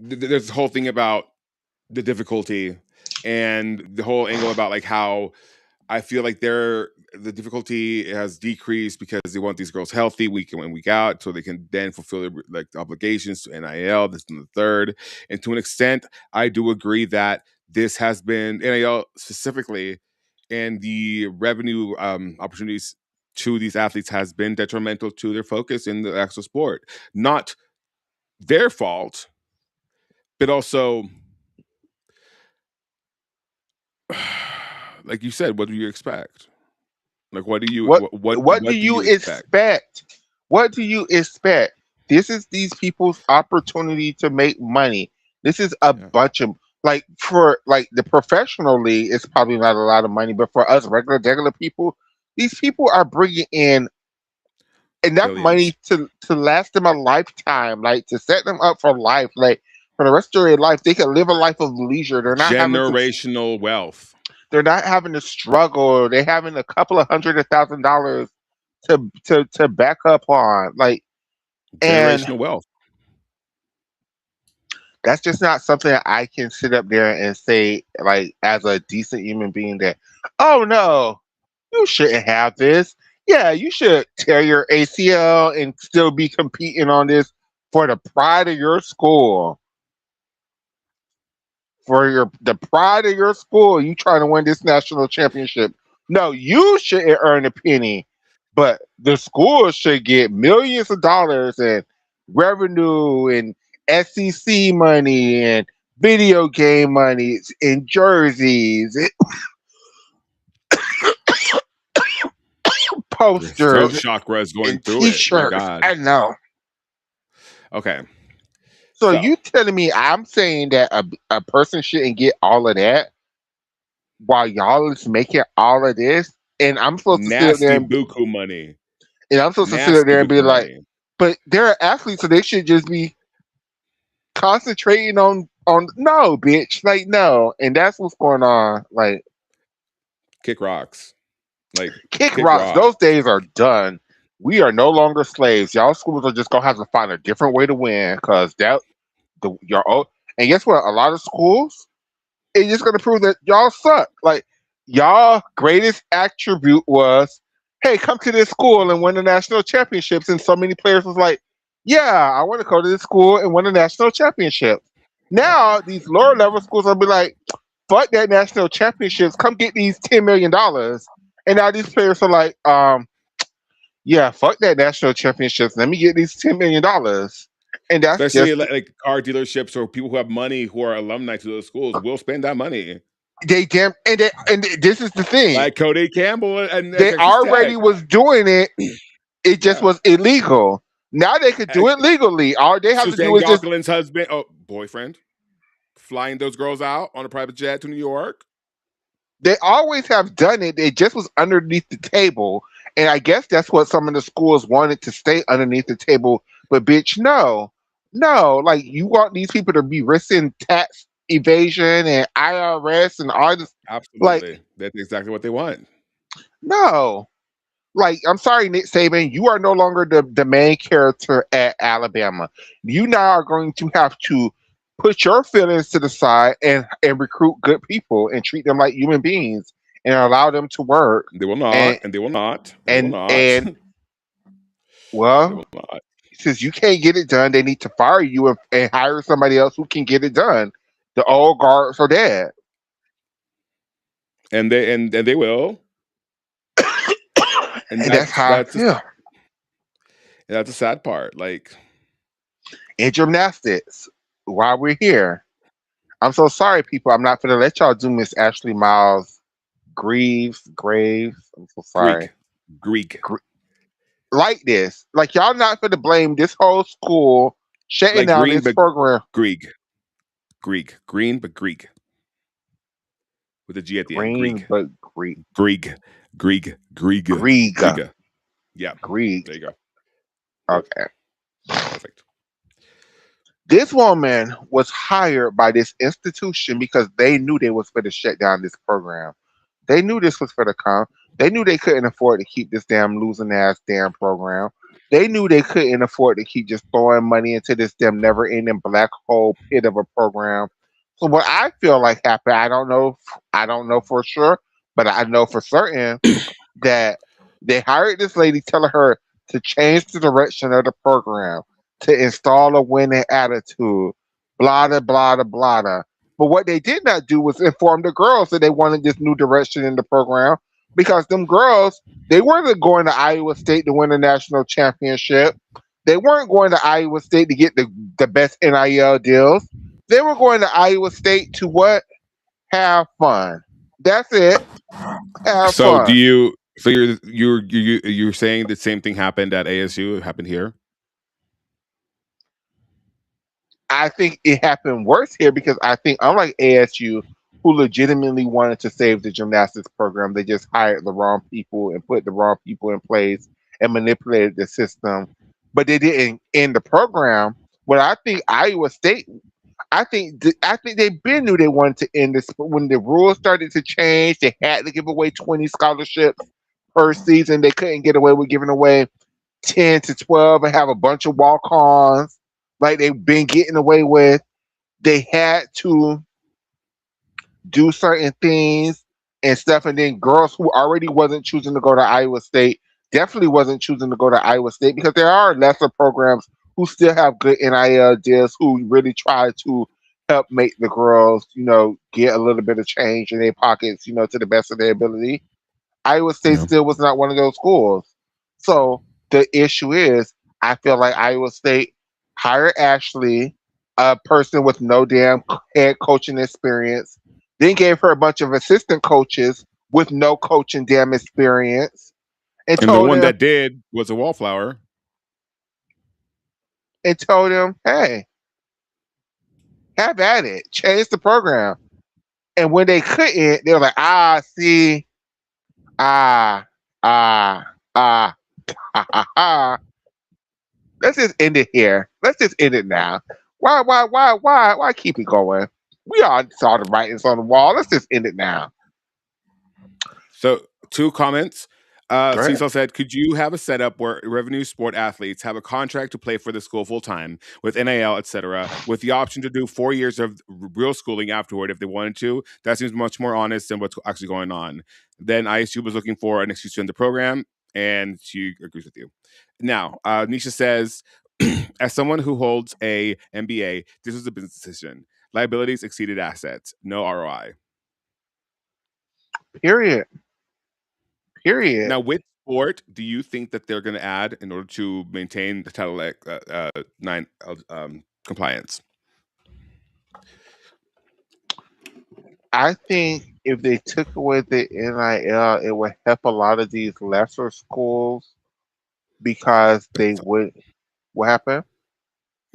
There's this whole thing about the difficulty and the whole angle about like how I feel like the difficulty has decreased because they want these girls healthy week in and week out, so they can then fulfill their like obligations to NIL, this and the third. And to an extent, I do agree that this has been NIL specifically, and the revenue opportunities to these athletes has been detrimental to their focus in the actual sport. Not their fault, but also, like you said, what do you expect? Like, what do you What what do what do you you expect? expect? What do you expect? This is these people's opportunity to make money. This is a Yeah, bunch of like for like the professional league, it's probably not a lot of money, but for us regular people, these people are bringing in enough money billions. to last them a lifetime, like to set them up for life. Like for the rest of their life. They can live a life of leisure. Generational wealth. They're not having to struggle. They're having a couple of $100,000 to back up on. Like, and Generational wealth. that's just not something that I can sit up there and say, like, as a decent human being, that, oh no, you shouldn't have this. Yeah, you should tear your ACL and still be competing on this for the pride of your school. For the pride of your school, you trying to win this national championship. No, you shouldn't earn a penny, but the school should get millions of dollars and revenue and SEC money and video game money and jerseys, Your throat posters, chakra is going and through it. My T-shirts. God. I know. Okay. So So you telling me I'm saying that a person shouldn't get all of that while y'all is making all of this, and I'm supposed to sit up there nasty and buku money. be Nasty buku like, money. but they're athletes, so they should just be concentrating on no, bitch, like no, and that's what's going on. Like, Kick rocks. Like kick kick rocks. rocks. Those days are done. We are no longer slaves. Y'all schools are just gonna have to find a different way to win because that the your own. And guess what? A lot of schools, it's just gonna prove that y'all suck. Like, y'all greatest attribute was, hey, come to this school and win the national championships. And so many players was like, yeah, I want to go to this school and win the national championship. Now these lower level schools will be like, fuck that national championships. Come get these $10 million. And now these players are like, yeah, fuck that national championships. Let me get these $10 million. And that's Especially just like car dealerships or people who have money who are alumni to those schools will spend that money. they damn and this is the thing. Like Cody Campbell and They Texas already Tech. was doing it. It just Yeah. was illegal. Now they could do it legally. All they have to do Suzanne is just. Gauquelin's husband, boyfriend, flying those girls out on a private jet to New York. They always have done it. It just was underneath the table, and I guess that's what some of the schools wanted to stay underneath the table. But bitch, no, no. Like, you want these people to be risking tax evasion and IRS and all this. Like, Absolutely. That's exactly what they want. no. Like, I'm sorry, Nick Saban, you are no longer the main character at Alabama. You now are going to have to put your feelings to the side and recruit good people and treat them like human beings and allow them to work. They will not, And and they will not, and they will and not, and they well, will not. since you can't get it done, they need to fire you and hire somebody else who can get it done. The old guards are dead. And they will. And And that's how I feel. that's the sad part. Like In gymnastics, while we're here, I'm so sorry, people. I'm not gonna let y'all do Miss Ashley Miles Graves. I'm so sorry. Greek, Greek, Gr- like this, like, y'all not gonna blame this whole school shutting like down green, this but program. Greek, Greek, green, but Greek with a G at the end. Green, Greek, but Greek, Greek, Greek, Greek, Greek, Greek. Yeah, Greek. there you go. Okay. Perfect. This woman was hired by this institution because they knew they was going to shut down this program. They knew this was for the come. They knew they couldn't afford to keep this damn losing ass damn program. They knew they couldn't afford to keep just throwing money into this damn never ending black hole pit of a program. So what I feel like happened, I don't know for sure, but I know for certain that they hired this lady telling her to change the direction of the program, to install a winning attitude, blah, blah, blah, blah, blah. But what they did not do was inform the girls that they wanted this new direction in the program, because them girls, they weren't going to Iowa State to win a national championship. They weren't going to Iowa State to get the best NIL deals. They were going to Iowa State to what? Have fun. That's it. Have So do fun. you? So you're saying the same thing happened at ASU? Happened here? I think it happened worse here because I think, unlike ASU, who legitimately wanted to save the gymnastics program, they just hired the wrong people and put the wrong people in place and manipulated the system. But they didn't end the program. But I think I think they been knew they wanted to end this, but when the rules started to change, they had to give away 20 scholarships per season. They couldn't get away with giving away 10 to 12 and have a bunch of walk-ons like they've been getting away with. They had to do certain things and stuff. And then girls who already wasn't choosing to go to Iowa State definitely wasn't choosing to go to Iowa State because there are lesser programs who still have good NIL deals who really try to help make the girls, get a little bit of change in their pockets, to the best of their ability. Iowa State Yeah. still was not one of those schools. So the issue is, I feel like Iowa State hired Ashley, a person with no damn head coaching experience, then gave her a bunch of assistant coaches with no coaching damn experience, and And the told one them that did was a wallflower. hey, have at it, change the program. And when they couldn't, they were like, see, ah, ah, ah, ha, ha, ha. Let's just end it here. Let's just end it now. Why keep it going? We all saw the writings on the wall. Let's just end it now. So, two comments. Go ahead. Cecil said, "Could you have a setup where revenue sport athletes have a contract to play for the school full time with NIL, etc., with the option to do 4 years of real schooling afterward if they wanted to? That seems much more honest than what's actually going on." Then ISU was looking for an excuse to end the program, and she agrees with you. Now, Nisha says, "As someone who holds a MBA, this was a business decision. Liabilities exceeded assets. No ROI." Period. Period. Now, which sport do you think that they're going to add in order to maintain the Title IX compliance? I think if they took away the NIL, it would help a lot of these lesser schools because they would. What happened?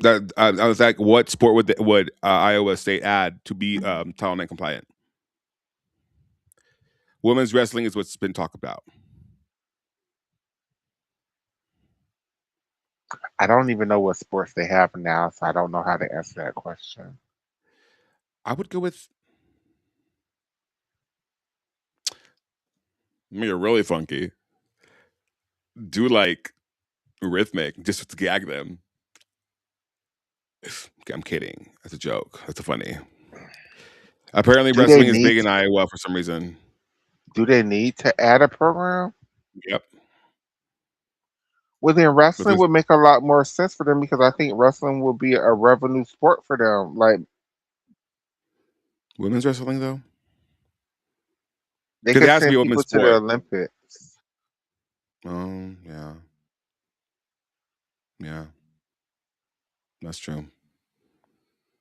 That I was like, what sport would Iowa State add to be Title IX compliant? Women's wrestling is what's been talked about. I don't even know what sports they have now, so I don't know how to answer that question. I would go with me really funky. Do like rhythmic just to gag them. Okay, I'm kidding. That's a joke. That's a funny. Apparently, Do they wrestling is need? big in Iowa for some reason. Do they need to add a program? Yep. Well, then But wrestling there's would make a lot more sense for them because I think wrestling will be a revenue sport for them. Like women's wrestling though. they Because it could has to be send a people women's to the sport. Olympics. Oh, yeah. Yeah. That's true.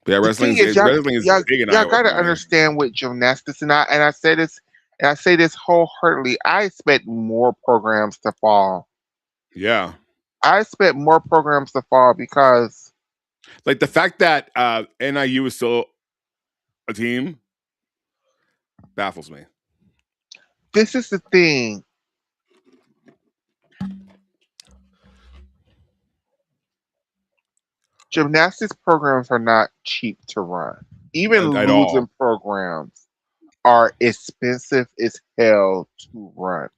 But yeah, The thing is, wrestling is big in y'all Iowa gotta apparently. understand with gymnastics, and I say this wholeheartedly. I expect more programs to fall. Yeah. I expect more programs to fall because Like the fact that NIU is still a team baffles me. this is the thing. Gymnastics programs are not cheap to run. Even At all. losing programs are expensive as hell to run.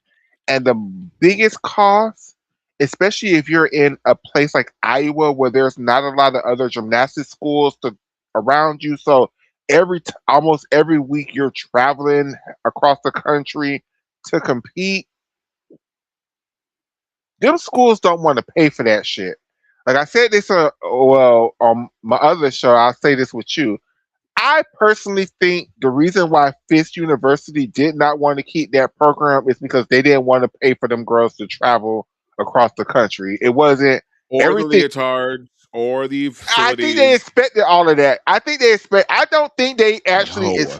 And the biggest cost, especially if you're in a place like Iowa where there's not a lot of other gymnastics schools around you, so almost every week you're traveling across the country to compete. Them schools don't want to pay for that shit. Like I said this, on my other show, I'll say this with you. I personally think the reason why Fisk University did not want to keep that program is because they didn't want to pay for them girls to travel across the country. It wasn't Or the everything. leotards or the I think they facilities. expected all of that. I think they expect. I don't think they actually is. No.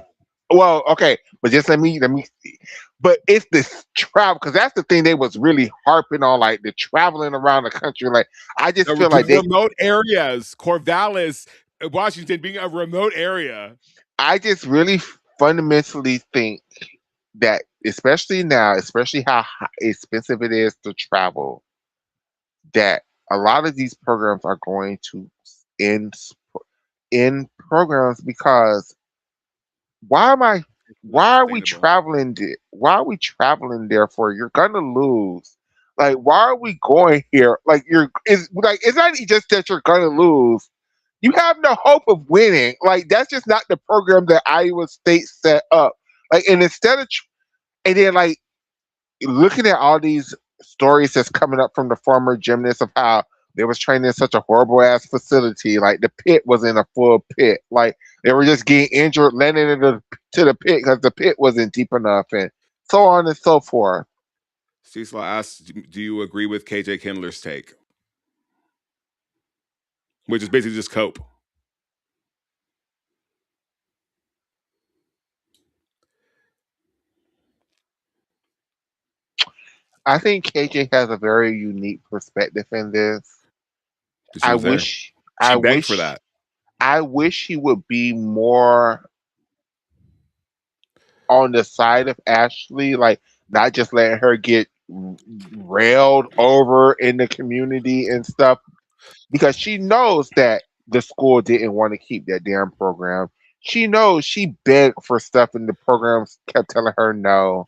Well, okay, but just let me see. But it's this travel because that's the thing they was really harping on, like the traveling around the country. Like I just feel To like the remote areas, Corvallis, Washington being a remote area. I just really fundamentally think that, especially now, especially how expensive it is to travel, that a lot of these programs are going to end. in programs because why am I why are we Sustainable. traveling why are we traveling there for? You're gonna lose. Like why are we going here? Like it's not just that you're gonna lose. You have no hope of winning. Like that's just not the program that Iowa State set up. Like and instead of and then like looking at all these stories that's coming up from the former gymnasts of how they was training in such a horrible ass facility, like the pit was in a full pit, like they were just getting injured, landing to the pit because the pit wasn't deep enough, and so on and so forth. Cecil asks, do you agree with KJ Kindler's take? Which is basically just cope. I think KJ has a very unique perspective in this. She I was there. wish, She I begged for wish, that. I wish he would be more on the side of Ashley, like not just letting her get railed over in the community and stuff, because she knows that the school didn't want to keep that damn program. She knows she begged for stuff and the programs kept telling her no.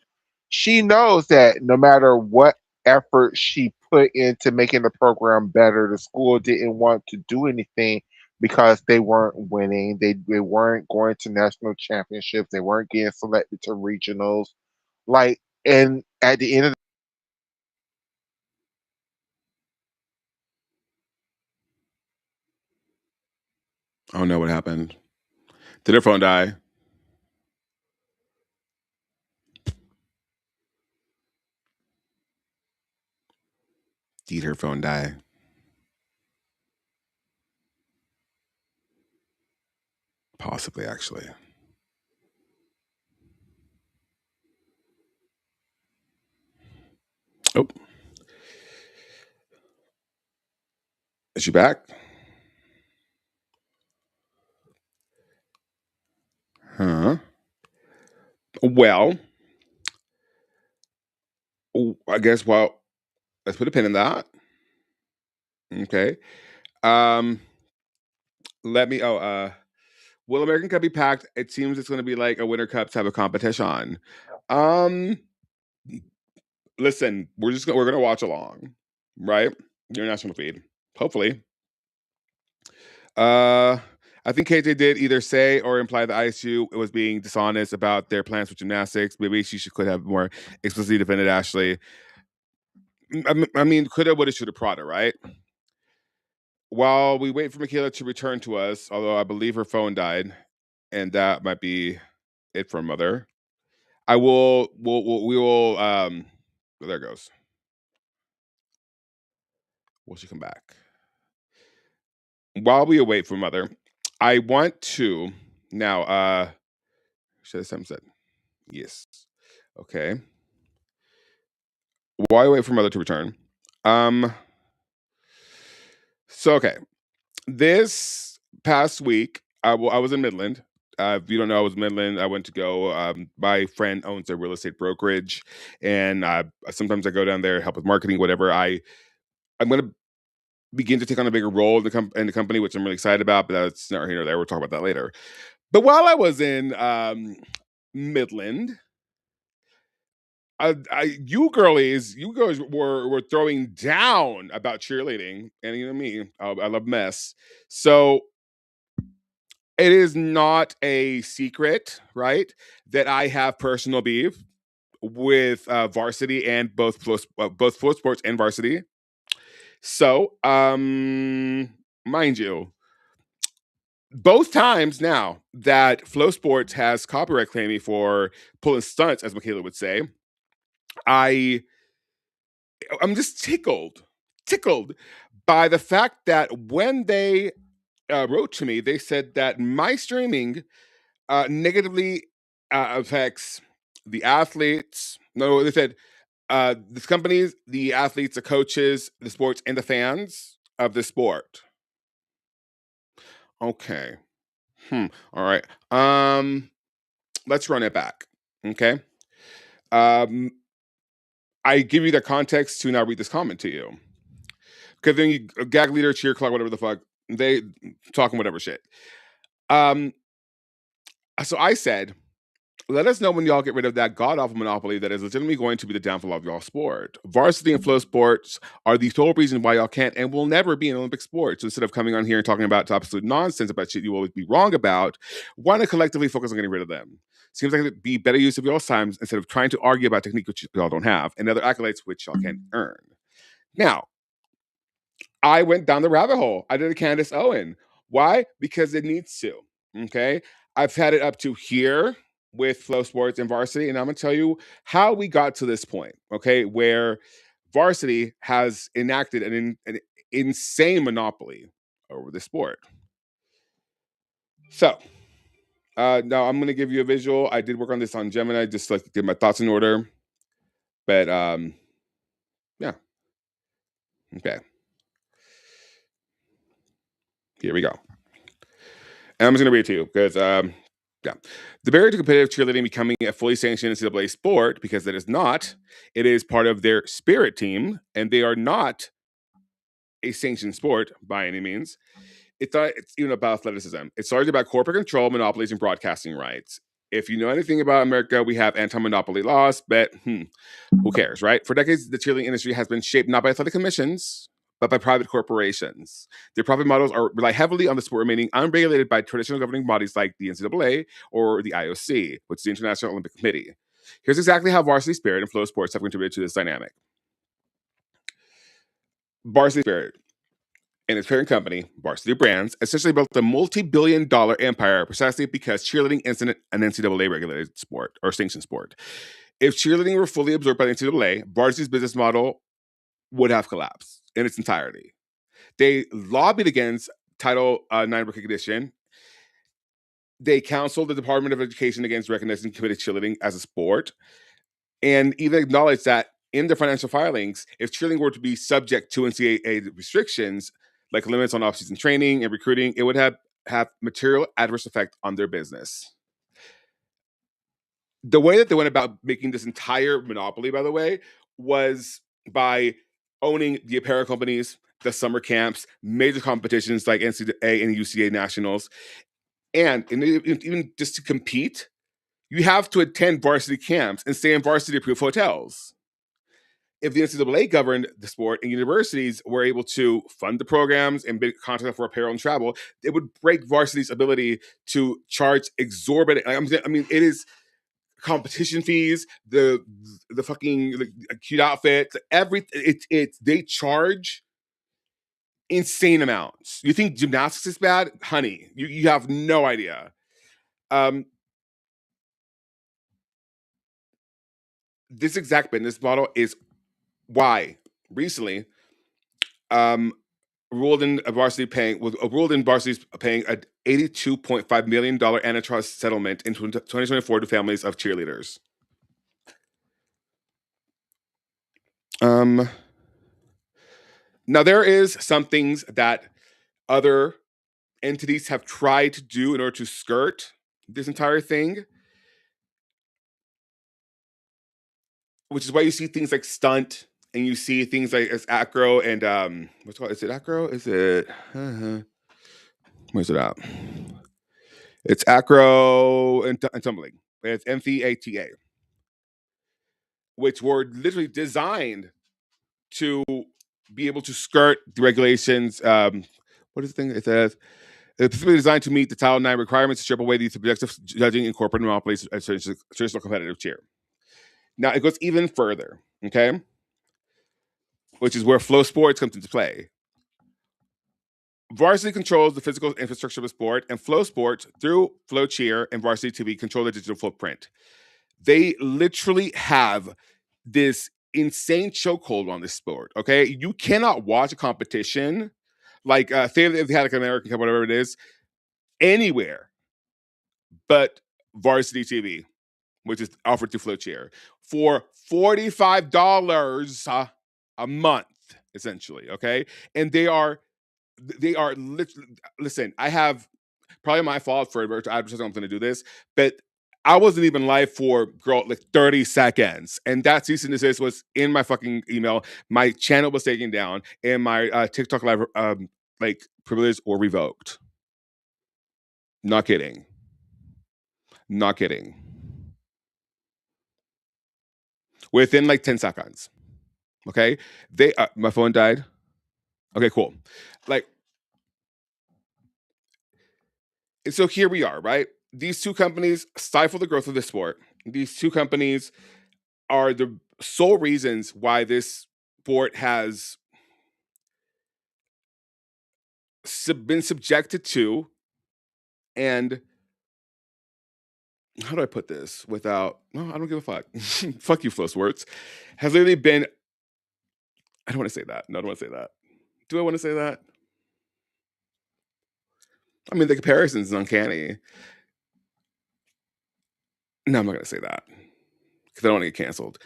She knows that no matter what effort she put into making the program better, the school didn't want to do anything because they weren't winning. They weren't going to national championships. They weren't getting selected to regionals. Like, and at the end of I don't know what happened. Did her phone die? Did her phone die? Possibly, actually. Oh, is she back? Huh? Well, I guess. Well, let's put a pin in that. Okay. Um. Let me. Oh. Will American Cup be packed? It seems it's going to be like a Winter Cup type of competition. Um. Listen, we're gonna watch along, right? Your national feed, hopefully. Uh, I think KJ did either say or imply that ISU was being dishonest about their plans for gymnastics. Maybe could have more explicitly defended Ashley. I mean, coulda, woulda, shoulda, Prada, right? While we wait for Michaela to return to us, although I believe her phone died, and that might be it for mother. I will. We will. There it goes. Will she come back? While we await for mother, I want to now. Should have said yes. Okay. While I wait for mother to return, um. So okay, this past week, I was in Midland. If you don't know, I was in Midland. I went to go. My friend owns a real estate brokerage, and sometimes I go down there help with marketing, whatever. I'm going to begin to take on a bigger role in the company, which I'm really excited about. But that's not here nor there. We'll talk about that later. But while I was in Midland, you girls were throwing down about cheerleading, and you know me, I love mess. So it is not a secret, right, that I have personal beef with varsity and both floor sports and varsity. So, mind you, both times now that Flow Sports has copyright claimed me for pulling stunts, as Michaela would say, I I'm just tickled by the fact that when they wrote to me, they said that my streaming negatively affects the athletes. No, they said this companies, the athletes, the coaches, the sports, and the fans of the sport. Okay. All right. Let's run it back. Okay. Um, I give you the context to now read this comment to you. Because then you gag leader, cheer clock, whatever the fuck, they talking whatever shit. So I said, let us know when y'all get rid of that god-awful monopoly that is legitimately going to be the downfall of y'all sport. Varsity and flow sports are the sole reason why y'all can't and will never be an Olympic sport. So instead of coming on here and talking about absolute nonsense about shit you will always be wrong about, why not collectively focus on getting rid of them? Seems like it'd be better use of y'all's time instead of trying to argue about technique which y'all don't have and other accolades which y'all can't earn. Now, I went down the rabbit hole. I did a Candace Owen. Why? Because it needs to. Okay. I've had it up to here with Flow Sports and Varsity, and I'm gonna tell you how we got to this point. Okay, where Varsity has enacted an insane monopoly over the sport. So now I'm gonna give you a visual. I did work on this on Gemini, just like get my thoughts in order. But yeah. Okay. Here we go. And I'm just going to read it to you because, yeah. The barrier to competitive cheerleading becoming a fully sanctioned NCAA sport, because it is not, it is part of their spirit team, and they are not a sanctioned sport by any means. It's even about athleticism. It's largely about corporate control, monopolies, and broadcasting rights. If you know anything about America, we have anti-monopoly laws, but who cares, right? For decades, the cheerleading industry has been shaped not by athletic commissions, but by private corporations. Their profit models rely heavily on the sport remaining unregulated by traditional governing bodies like the NCAA or the IOC, which is the International Olympic Committee. Here's exactly how Varsity Spirit and Flow Sports have contributed to this dynamic. Varsity Spirit and its parent company, Varsity Brands, essentially built a multi-billion-dollar empire precisely because cheerleading isn't an NCAA-regulated sport or sanctioned sport. If cheerleading were fully absorbed by the NCAA, Varsity's business model would have collapsed in its entirety. They lobbied against Title IX recognition. They counseled the Department of Education against recognizing committed cheerleading as a sport, and even acknowledged that in their financial filings, if cheerleading were to be subject to NCAA restrictions, like limits on off-season training and recruiting, it would have material adverse effect on their business. The way that they went about making this entire monopoly, by the way, was by owning the apparel companies, the summer camps, major competitions like NCAA and UCA nationals, and even just to compete, you have to attend varsity camps and stay in varsity-approved hotels. If the NCAA governed the sport and universities were able to fund the programs and big contracts for apparel and travel, it would break varsity's ability to charge exorbitant. I mean, it is competition fees, the fucking cute outfits, everything. They charge insane amounts. You think gymnastics is bad, honey? You have no idea. This exact business model is why recently ruled in Varsity's paying a $82.5 million antitrust settlement in 2024 to families of cheerleaders. Now there is some things that other entities have tried to do in order to skirt this entire thing, which is why you see things like stunt and you see things like as acro and what's it called? Is it acro? Is it where's it at? It's acro and tumbling. It's MFATA, which were literally designed to be able to skirt the regulations. What is the thing? It says it's specifically designed to meet the Title IX requirements to strip away the subjective judging in corporate monopolies as traditional competitive cheer. Now it goes even further, okay? Which is where flow sports comes into play. Varsity controls the physical infrastructure of the sport, and flow sports, through Flow Cheer and Varsity TV, control the digital footprint. They literally have this insane chokehold on this sport, okay? You cannot watch a competition like, say if they had like an American Cup, whatever it is, anywhere but Varsity TV, which is offered to Flow Cheer, for $45 a month, essentially, okay? And they are literally, listen, I have probably my fault for advertising I'm going to do this, but I wasn't even live for like 30 seconds, and that cease and desist was in my fucking email. My channel was taken down, and my TikTok live like privileges were revoked. Not kidding. Not kidding. Within like 10 seconds. Okay? My phone died. Okay, cool. Like, and so here we are, right? These two companies stifle the growth of the sport. These two companies are the sole reasons why this sport has been subjected to, and how do I put this without, no, I don't give a fuck. Fuck you, Flow Sports. Has literally been, I don't want to say that. No, I don't want to say that. Do I want to say that? I mean, the comparison is uncanny. No, I'm not going to say that because I don't want to get canceled.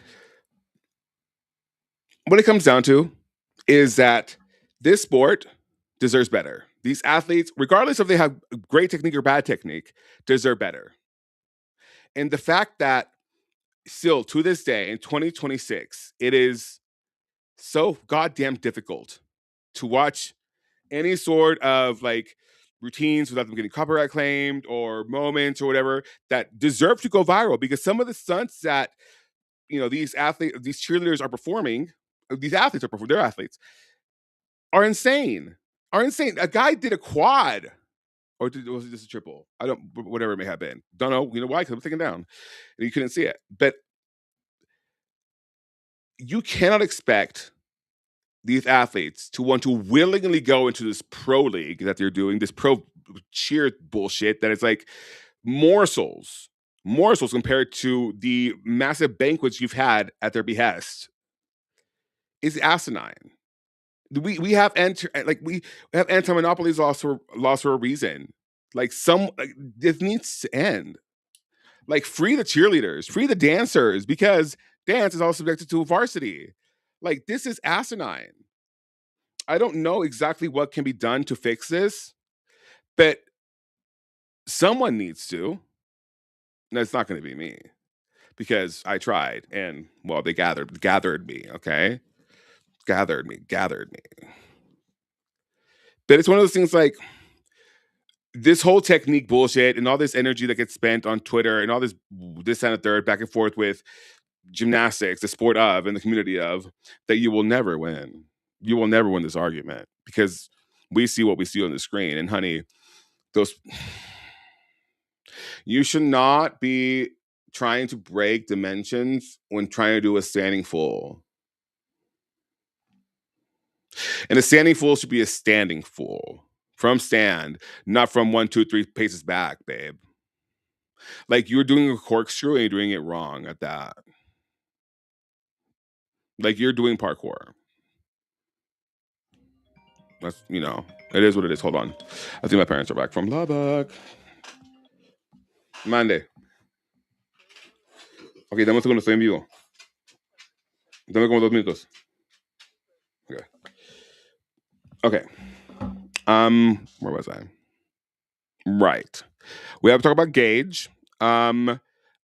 What it comes down to is that this sport deserves better. These athletes, regardless if they have great technique or bad technique, deserve better. And the fact that still to this day in 2026, it is so goddamn difficult to watch any sort of like routines without them getting copyright claimed or moments or whatever that deserve to go viral, because some of the stunts that these athletes, these cheerleaders are performing, these athletes are performing, they're athletes, are insane. Are insane. A guy did a quad, or was it just a triple? I don't, whatever it may have been. Don't know. You know why? Because I'm taken down, and you couldn't see it. But you cannot expect these athletes to want to willingly go into this pro league that they're doing, this pro cheer bullshit that is like morsels compared to the massive banquets you've had at their behest, is asinine. We have we have anti-monopolies laws for a reason. This needs to end. Like, free the cheerleaders, free the dancers, because dance is all subjected to varsity. Like, this is asinine. I don't know exactly what can be done to fix this, but someone needs to. And it's not going to be me, because I tried, and well, they gathered me, okay? Gathered me. But it's one of those things, like, this whole technique bullshit and all this energy that gets spent on Twitter and all this and a third back and forth with gymnastics, the sport of and the community of, that you will never win. You will never win this argument, because we see what we see on the screen. And honey, those you should not be trying to break dimensions when trying to do a standing full. And a standing full should be a standing full from stand, not from 1, 2, 3 paces back, babe. Like, you're doing a corkscrew and you're doing it wrong at that. Like, you're doing parkour. That's, it is what it is. Hold on. I think my parents are back from Lubbock. Monday. Ok, dame un segundo, estoy en vivo. Dame como 2 minutos. Okay. Where was I? Right. We have to talk about Gage. I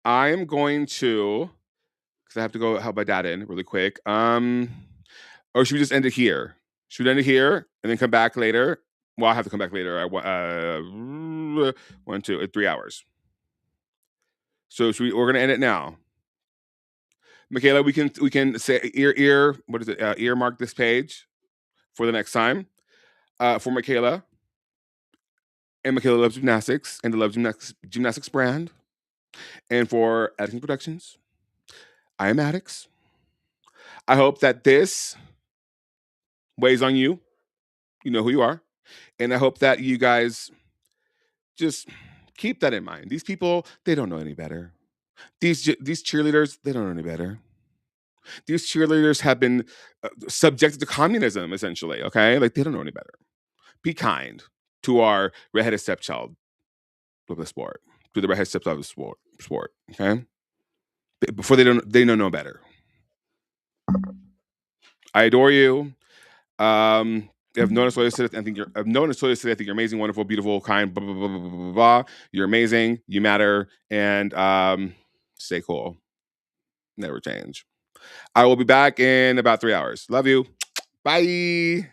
am going to, because I have to go help my dad in really quick. Or should we just end it here? Should we end it here and then come back later? Well, I have to come back later. 1, 2, 3 hours. So we're gonna end it now. Michaela, we can say what is it? Earmark this page for the next time. For Michaela. And Michaela Loves Gymnastics and the Love Gymnastics brand. And for Adex Productions, I am Adex. I hope that this weighs on you. You know who you are. And I hope that you guys just keep that in mind. These people, they don't know any better. These cheerleaders, they don't know any better. These cheerleaders have been subjected to communism, essentially, okay? Like, they don't know any better. Be kind to our redheaded stepchild of the sport, to the redheaded stepchild of the sport, okay? Before they know no better. I adore you. I've noticed what I said. I think you're amazing, wonderful, beautiful, kind, blah, blah, blah, blah, blah, blah. You're amazing. You matter. And stay cool. Never change. I will be back in about 3 hours. Love you. Bye.